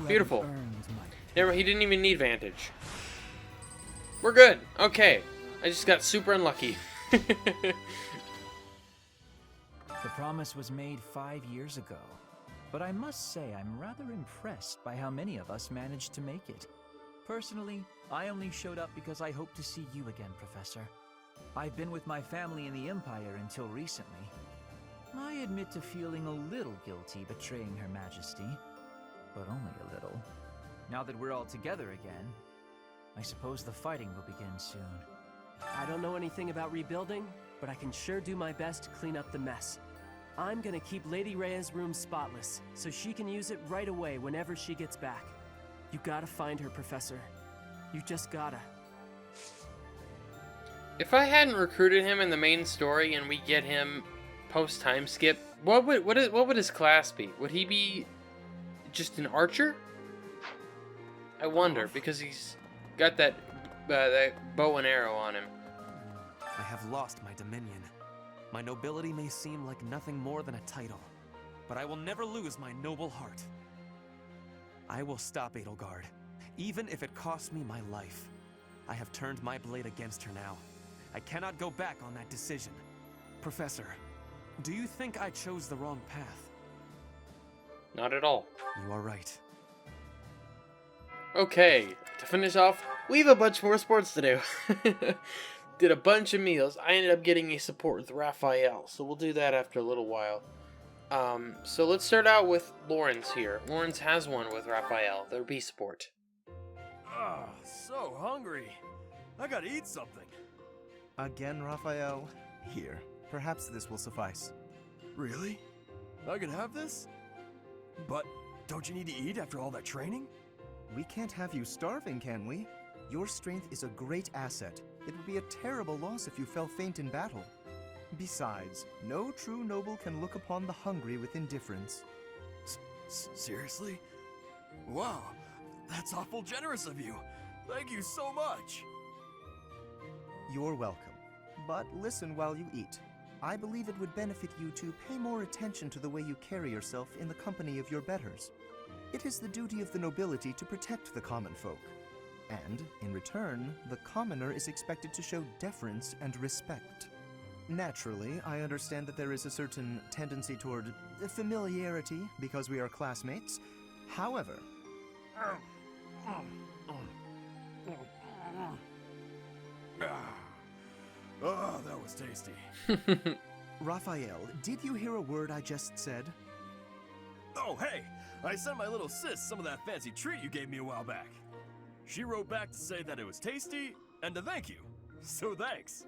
Beautiful. Never, he didn't even need Vantage. We're good. Okay. I just got super unlucky. The promise was made 5 years ago, but I must say I'm rather impressed by how many of us managed to make it. Personally, I only showed up because I hope to see you again, Professor. I've been with my family in the Empire until recently. I admit to feeling a little guilty betraying Her Majesty, but only a little. Now that we're all together again, I suppose the fighting will begin soon. I don't know anything about rebuilding, but I can sure do my best to clean up the mess. I'm gonna keep Lady Rhea's room spotless, so she can use it right away whenever she gets back. You gotta find her, Professor. You just gotta. If I hadn't recruited him in the main story and we get him post time skip, what would his class be? Would he be just an archer? I wonder, because he's got that bow and arrow on him. I have lost my dominion. My nobility may seem like nothing more than a title, but I will never lose my noble heart. I will stop Edelgard, even if it costs me my life. I have turned my blade against her now. I cannot go back on that decision. Professor, do you think I chose the wrong path? Not at all. You are right. Okay, to finish off, we have a bunch more sports to do. Did a bunch of meals. I ended up getting a support with Raphael, so we'll do that after a little while. So let's start out with Lawrence here. Lawrence has one with Raphael, their B support. Ah, so hungry. I gotta eat something. Again, Raphael? Here, perhaps this will suffice. Really? I can have this? But don't you need to eat after all that training? We can't have you starving, can we? Your strength is a great asset. It would be a terrible loss if you fell faint in battle. Besides, no true noble can look upon the hungry with indifference. Seriously? Wow, that's awful generous of you. Thank you so much. You're welcome. But listen while you eat. I believe it would benefit you to pay more attention to the way you carry yourself in the company of your betters. It is the duty of the nobility to protect the common folk. And, in return, the commoner is expected to show deference and respect. Naturally, I understand that there is a certain tendency toward familiarity because we are classmates. However... Oh, that was tasty. Raphael, did you hear a word I just said? Oh, hey! I sent my little sis some of that fancy treat you gave me a while back. She wrote back to say that it was tasty and to thank you. So thanks.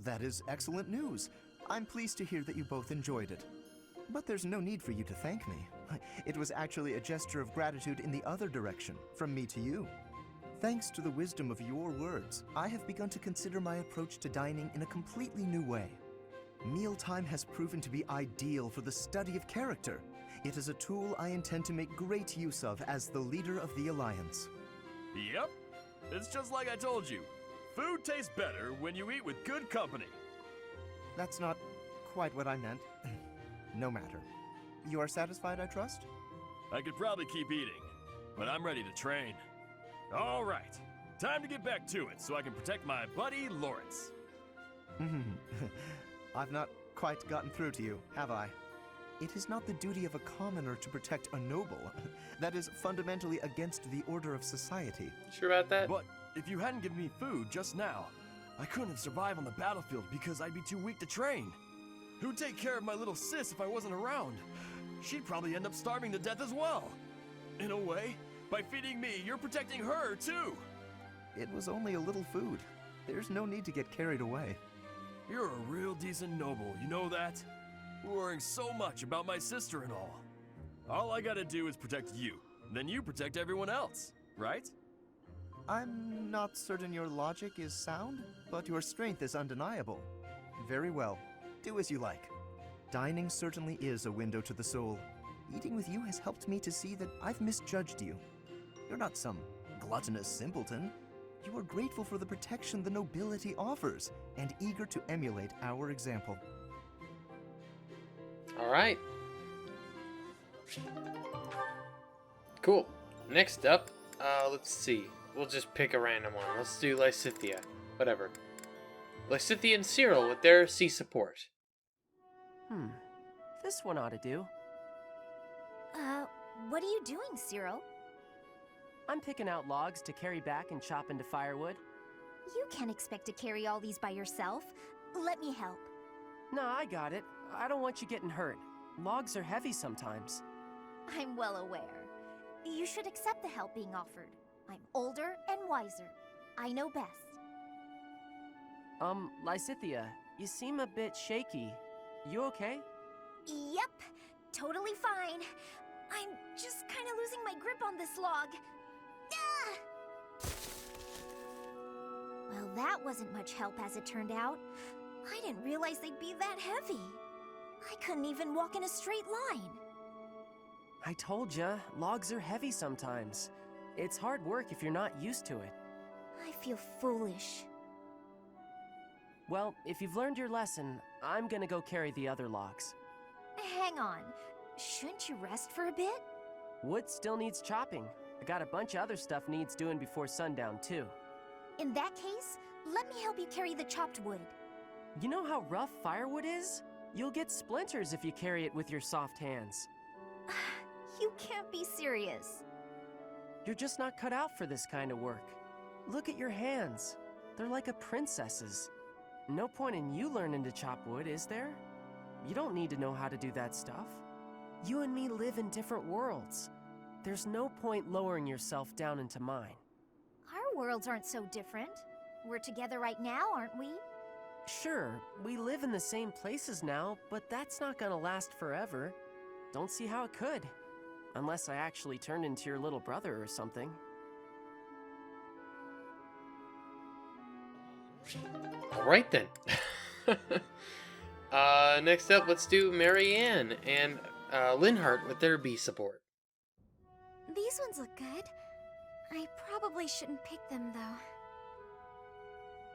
That is excellent news. I'm pleased to hear that you both enjoyed it. But there's no need for you to thank me. It was actually a gesture of gratitude in the other direction, from me to you. Thanks to the wisdom of your words, I have begun to consider my approach to dining in a completely new way. Mealtime has proven to be ideal for the study of character. It is a tool I intend to make great use of as the leader of the Alliance. Yep. It's just like I told you. Food tastes better when you eat with good company. That's not quite what I meant. No matter. You are satisfied, I trust? I could probably keep eating, but I'm ready to train. All right. Time to get back to it so I can protect my buddy Lawrence. I've not quite gotten through to you, have I? It is not the duty of a commoner to protect a noble. That is fundamentally against the order of society. Sure about that? But if you hadn't given me food just now, I couldn't have survived on the battlefield because I'd be too weak to train. Who'd take care of my little sis if I wasn't around? she'd probably end up starving to death as well. In a way, by feeding me, you're protecting her, too. It was only a little food. There's no need to get carried away. You're a real decent noble, you know that? Worrying so much about my sister and all. All I gotta do is protect you. Then you protect everyone else, right? I'm not certain your logic is sound, but your strength is undeniable. Very well. Do as you like. Dining certainly is a window to the soul. Eating with you has helped me to see that I've misjudged you. You're not some gluttonous simpleton. You are grateful for the protection the nobility offers, and eager to emulate our example. All right. Cool. Next up, let's see. We'll just pick a random one. Let's do Lysithea. Whatever. Lysithea and Cyril with their sea support. This one ought to do. What are you doing, Cyril? I'm picking out logs to carry back and chop into firewood. You can't expect to carry all these by yourself. Let me help. No, I got it. I don't want you getting hurt. Logs are heavy sometimes. I'm well aware. You should accept the help being offered. I'm older and wiser. I know best. Lysithea, you seem a bit shaky. You okay? Yep, totally fine. I'm just kind of losing my grip on this log. Ah! Well, that wasn't much help as it turned out. I didn't realize they'd be that heavy. I couldn't even walk in a straight line. I told ya, logs are heavy sometimes. It's hard work if you're not used to it. I feel foolish. Well, if you've learned your lesson, I'm gonna go carry the other logs. Hang on. Shouldn't you rest for a bit? Wood still needs chopping. I got a bunch of other stuff needs doing before sundown, too. In that case, let me help you carry the chopped wood. You know how rough firewood is? You'll get splinters if you carry it with your soft hands. You can't be serious. You're just not cut out for this kind of work. Look at your hands. They're like a princess's. No point in you learning to chop wood, is there? You don't need to know how to do that stuff. You and me live in different worlds. There's no point lowering yourself down into mine. Our worlds aren't so different. We're together right now, aren't we? Sure, we live in the same places now, but that's not gonna last forever. Don't see how it could. Unless I actually turned into your little brother or something. Alright then. Next up, let's do Marianne and Linhart with their bee support. These ones look good. I probably shouldn't pick them, though.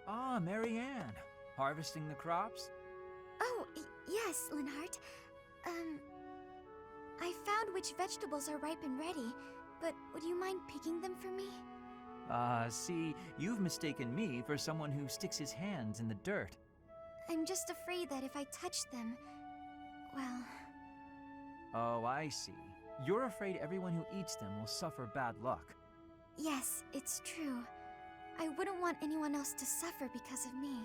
Ah, Marianne. Harvesting the crops? Oh, yes, Linhart. I found which vegetables are ripe and ready, but would you mind picking them for me? See, you've mistaken me for someone who sticks his hands in the dirt. I'm just afraid that if I touch them, well... Oh, I see. You're afraid everyone who eats them will suffer bad luck. Yes, it's true. I wouldn't want anyone else to suffer because of me.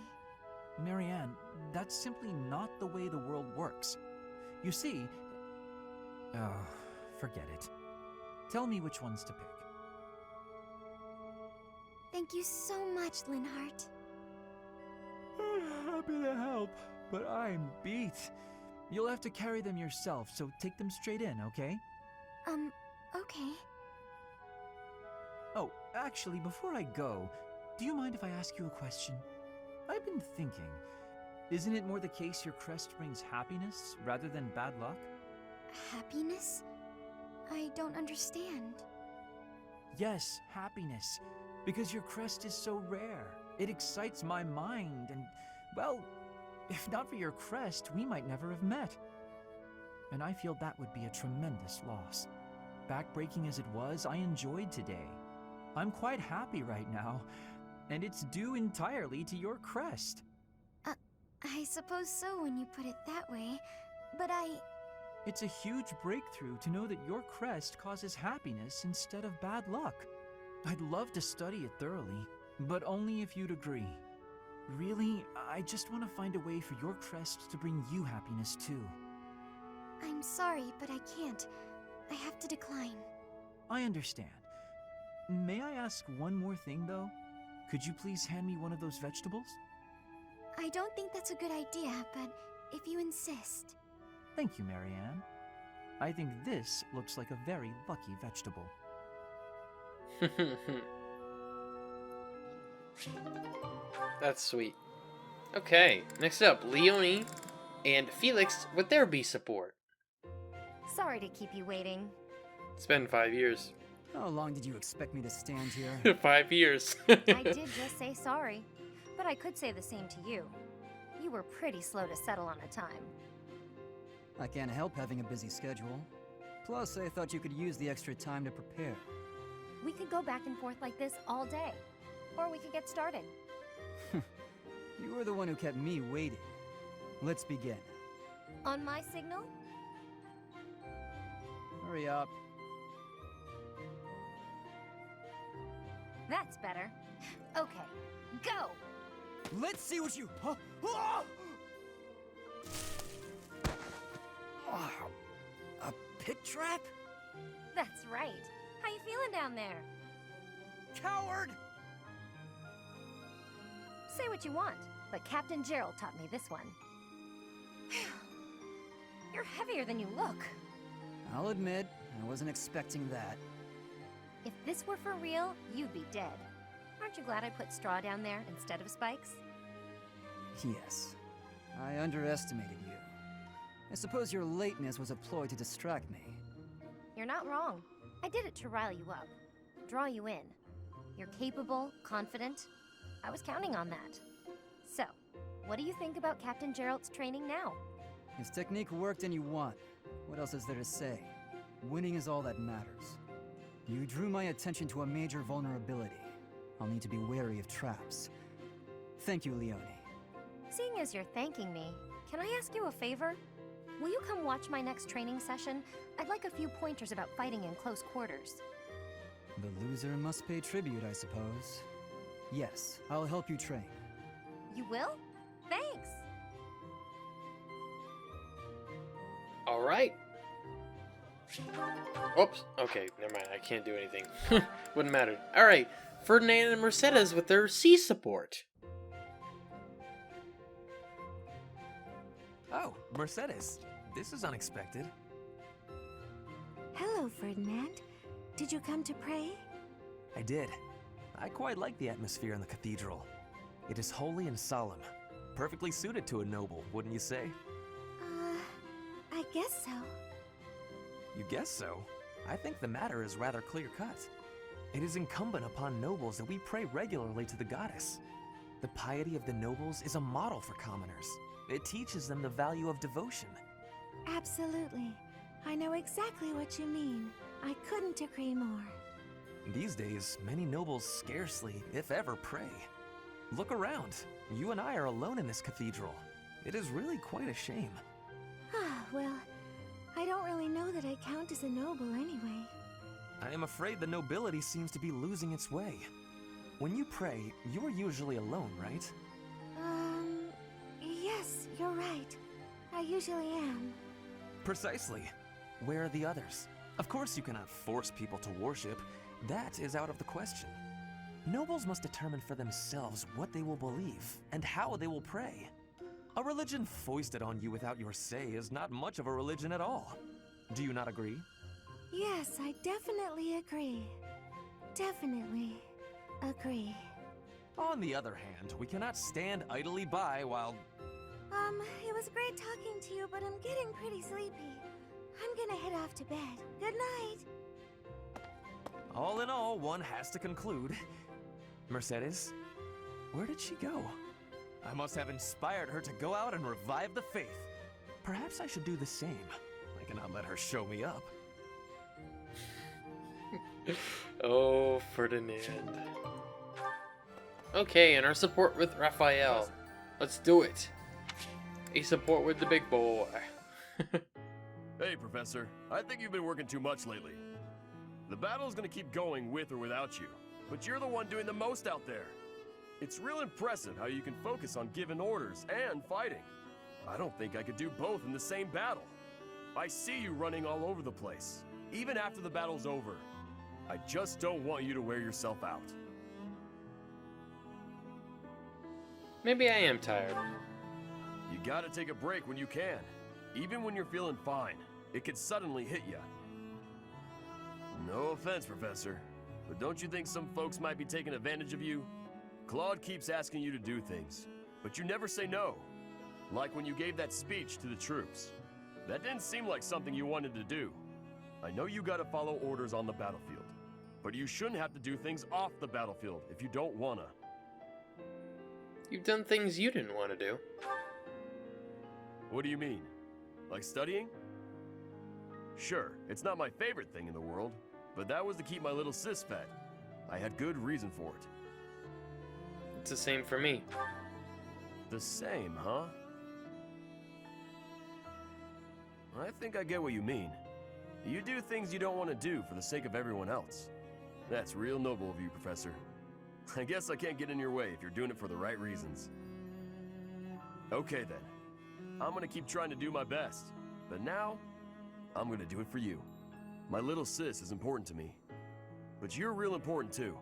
Marianne, that's simply not the way the world works. You see... Oh, forget it. Tell me which ones to pick. Thank you so much, Linhart. Happy to help, but I'm beat. You'll have to carry them yourself, so take them straight in, okay? Okay. Oh, actually, before I go, do you mind if I ask you a question? I've been thinking, isn't it more the case your crest brings happiness rather than bad luck? Happiness? I don't understand. Yes, happiness. Because your crest is so rare. It excites my mind and, well, if not for your crest, we might never have met. And I feel that would be a tremendous loss. Backbreaking as it was, I enjoyed today. I'm quite happy right now, and it's due entirely to your crest. I suppose so when you put it that way, but It's a huge breakthrough to know that your crest causes happiness instead of bad luck. I'd love to study it thoroughly, but only if you'd agree. Really, I just want to find a way for your crest to bring you happiness too. I'm sorry, but I can't. I have to decline. I understand. May I ask one more thing, though? Could you please hand me one of those vegetables? I don't think that's a good idea, but if you insist. Thank you, Marianne. I think this looks like a very lucky vegetable. That's sweet. Okay, next up, Leone and Felix with their bee support. Sorry to keep you waiting. It's been 5 years. How long did you expect me to stand here? 5 years. I did just say sorry, but I could say the same to you. You were pretty slow to settle on a time. I can't help having a busy schedule. Plus, I thought you could use the extra time to prepare. We could go back and forth like this all day. Or we could get started. You were the one who kept me waiting. Let's begin. On my signal? Hurry up. That's better. Okay, go! Let's see what you... Huh? Ah! Wow. A pit trap? That's right. How you feeling down there? Coward! Say what you want, but Captain Gerald taught me this one. You're heavier than you look. I'll admit, I wasn't expecting that. If this were for real, you'd be dead. Aren't you glad I put straw down there instead of spikes? Yes. I underestimated you. I suppose your lateness was a ploy to distract me. You're not wrong. I did it to rile you up, draw you in. You're capable, confident. I was counting on that. So, what do you think about Captain Gerald's training now? His technique worked and you won. What else is there to say? Winning is all that matters. You drew my attention to a major vulnerability. I'll need to be wary of traps. Thank you, Leone. Seeing as you're thanking me, can I ask you a favor? Will you come watch my next training session? I'd like a few pointers about fighting in close quarters. The loser must pay tribute, I suppose. Yes, I'll help you train. You will? Thanks! Alright. Oops. Okay, never mind. I can't do anything. Wouldn't matter. Alright. Ferdinand and Mercedes with their sea support. Oh, Mercedes. This is unexpected. Hello, Ferdinand. Did you come to pray? I did. I quite like the atmosphere in the cathedral. It is holy and solemn. Perfectly suited to a noble, wouldn't you say? I guess so. You guess so? I think the matter is rather clear-cut. It is incumbent upon nobles that we pray regularly to the goddess. The piety of the nobles is a model for commoners. It teaches them the value of devotion. Absolutely. I know exactly what you mean. I couldn't agree more. These days, many nobles scarcely, if ever, pray. Look around. You and I are alone in this cathedral. It is really quite a shame. Well, I don't really know that I count as a noble anyway. I am afraid the nobility seems to be losing its way. When you pray, you are usually alone, right? Yes, you're right. I usually am. Precisely. Where are the others? Of course you cannot force people to worship. That is out of the question. Nobles must determine for themselves what they will believe and how they will pray. A religion foisted on you without your say is not much of a religion at all. Do you not agree? Yes, I definitely agree. Definitely agree. On the other hand, we cannot stand idly by while... It was great talking to you, but I'm getting pretty sleepy. I'm gonna head off to bed. Good night. All in all, one has to conclude. Mercedes, where did she go? I must have inspired her to go out and revive the faith. Perhaps I should do the same. I cannot let her show me up. Oh, Ferdinand. Okay, and our support with Raphael. Let's do it. A support with the big boy. Hey, Professor. I think you've been working too much lately. The battle is going to keep going with or without you, but you're the one doing the most out there. It's real impressive how you can focus on giving orders and fighting. I don't think I could do both in the same battle. I see you running all over the place, even after the battle's over. I just don't want you to wear yourself out. Maybe I am tired. You gotta take a break when you can. Even when you're feeling fine, it could suddenly hit you. No offense, Professor, but don't you think some folks might be taking advantage of you? Claude keeps asking you to do things, but you never say no. Like when you gave that speech to the troops. That didn't seem like something you wanted to do. I know you gotta follow orders on the battlefield, but you shouldn't have to do things off the battlefield if you don't wanna. You've done things you didn't want to do. What do you mean? Like studying? Sure, it's not my favorite thing in the world, but that was to keep my little sis fed. I had good reason for it. It's the same for me. The same, huh? I think I get what you mean. You do things you don't want to do for the sake of everyone else. That's real noble of you, Professor. I guess I can't get in your way if you're doing it for the right reasons. Okay then. I'm gonna keep trying to do my best. But now, I'm gonna do it for you. My little sis is important to me. But you're real important too.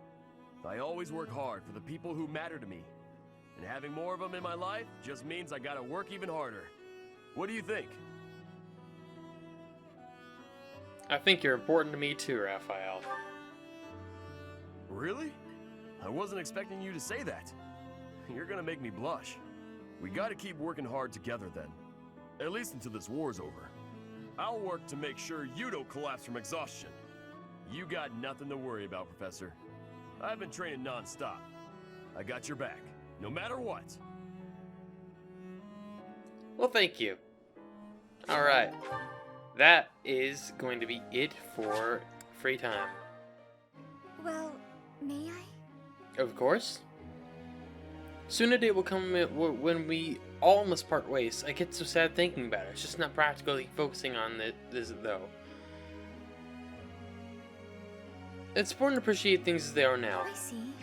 I always work hard for the people who matter to me. And having more of them in my life just means I gotta work even harder. What do you think? I think you're important to me too, Raphael. Really? I wasn't expecting you to say that. You're gonna make me blush. We gotta keep working hard together then. At least until this war's over. I'll work to make sure you don't collapse from exhaustion. You got nothing to worry about, Professor. I've been training non-stop. I got your back, no matter what. Well, thank you. Alright. That is going to be it for free time. Well, may I? Of course. Soon a day will come when we all must part ways. I get so sad thinking about it. It's just not practically focusing on this, though. It's important to appreciate things as they are now. I see.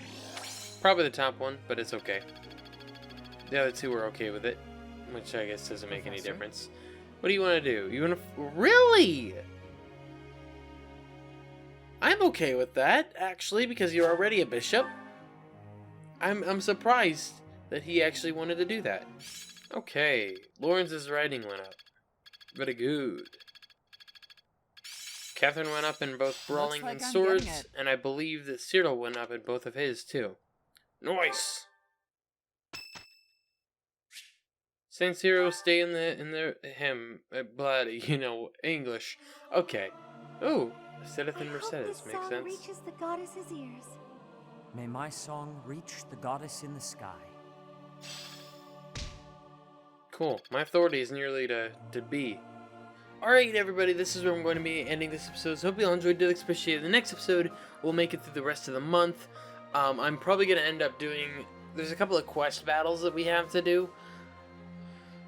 Probably the top one, but it's okay. The other two are okay with it, which I guess doesn't make any difference. What do you want to do? You want to... Really? I'm okay with that, actually, because you're already a bishop. I'm surprised that he actually wanted to do that. Okay, Lawrence's writing went up. Very good. Catherine went up in both brawling and swords, and I believe that Cyril went up in both of his, too. Nice! Saint Cyril stay in the hymn, bloody, English. Okay. Oh, Sedith and Mercedes makes sense. Reaches the goddess's ears. May my song reach the goddess in the sky. Cool. My authority is nearly to B. Alright, everybody, this is where I'm going to be ending this episode. So hope you all enjoyed. Did appreciate it. The next episode, we'll make it through the rest of the month. I'm probably going to end up doing... There's a couple of quest battles that we have to do.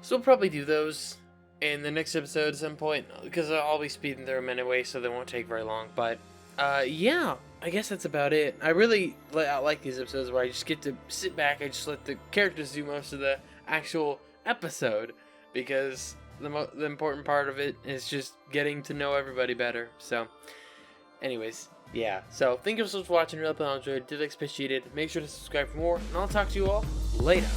So we'll probably do those in the next episode at some point. Because I'll be speeding through them anyway, so they won't take very long. But, yeah, I guess that's about it. I really like these episodes where I just get to sit back and just let the characters do most of the actual episode. Because the important part of it is just getting to know everybody better. So, anyways, yeah. So, thank you so much for watching. Really enjoyed. Did appreciate it. Make sure to subscribe for more. And I'll talk to you all later.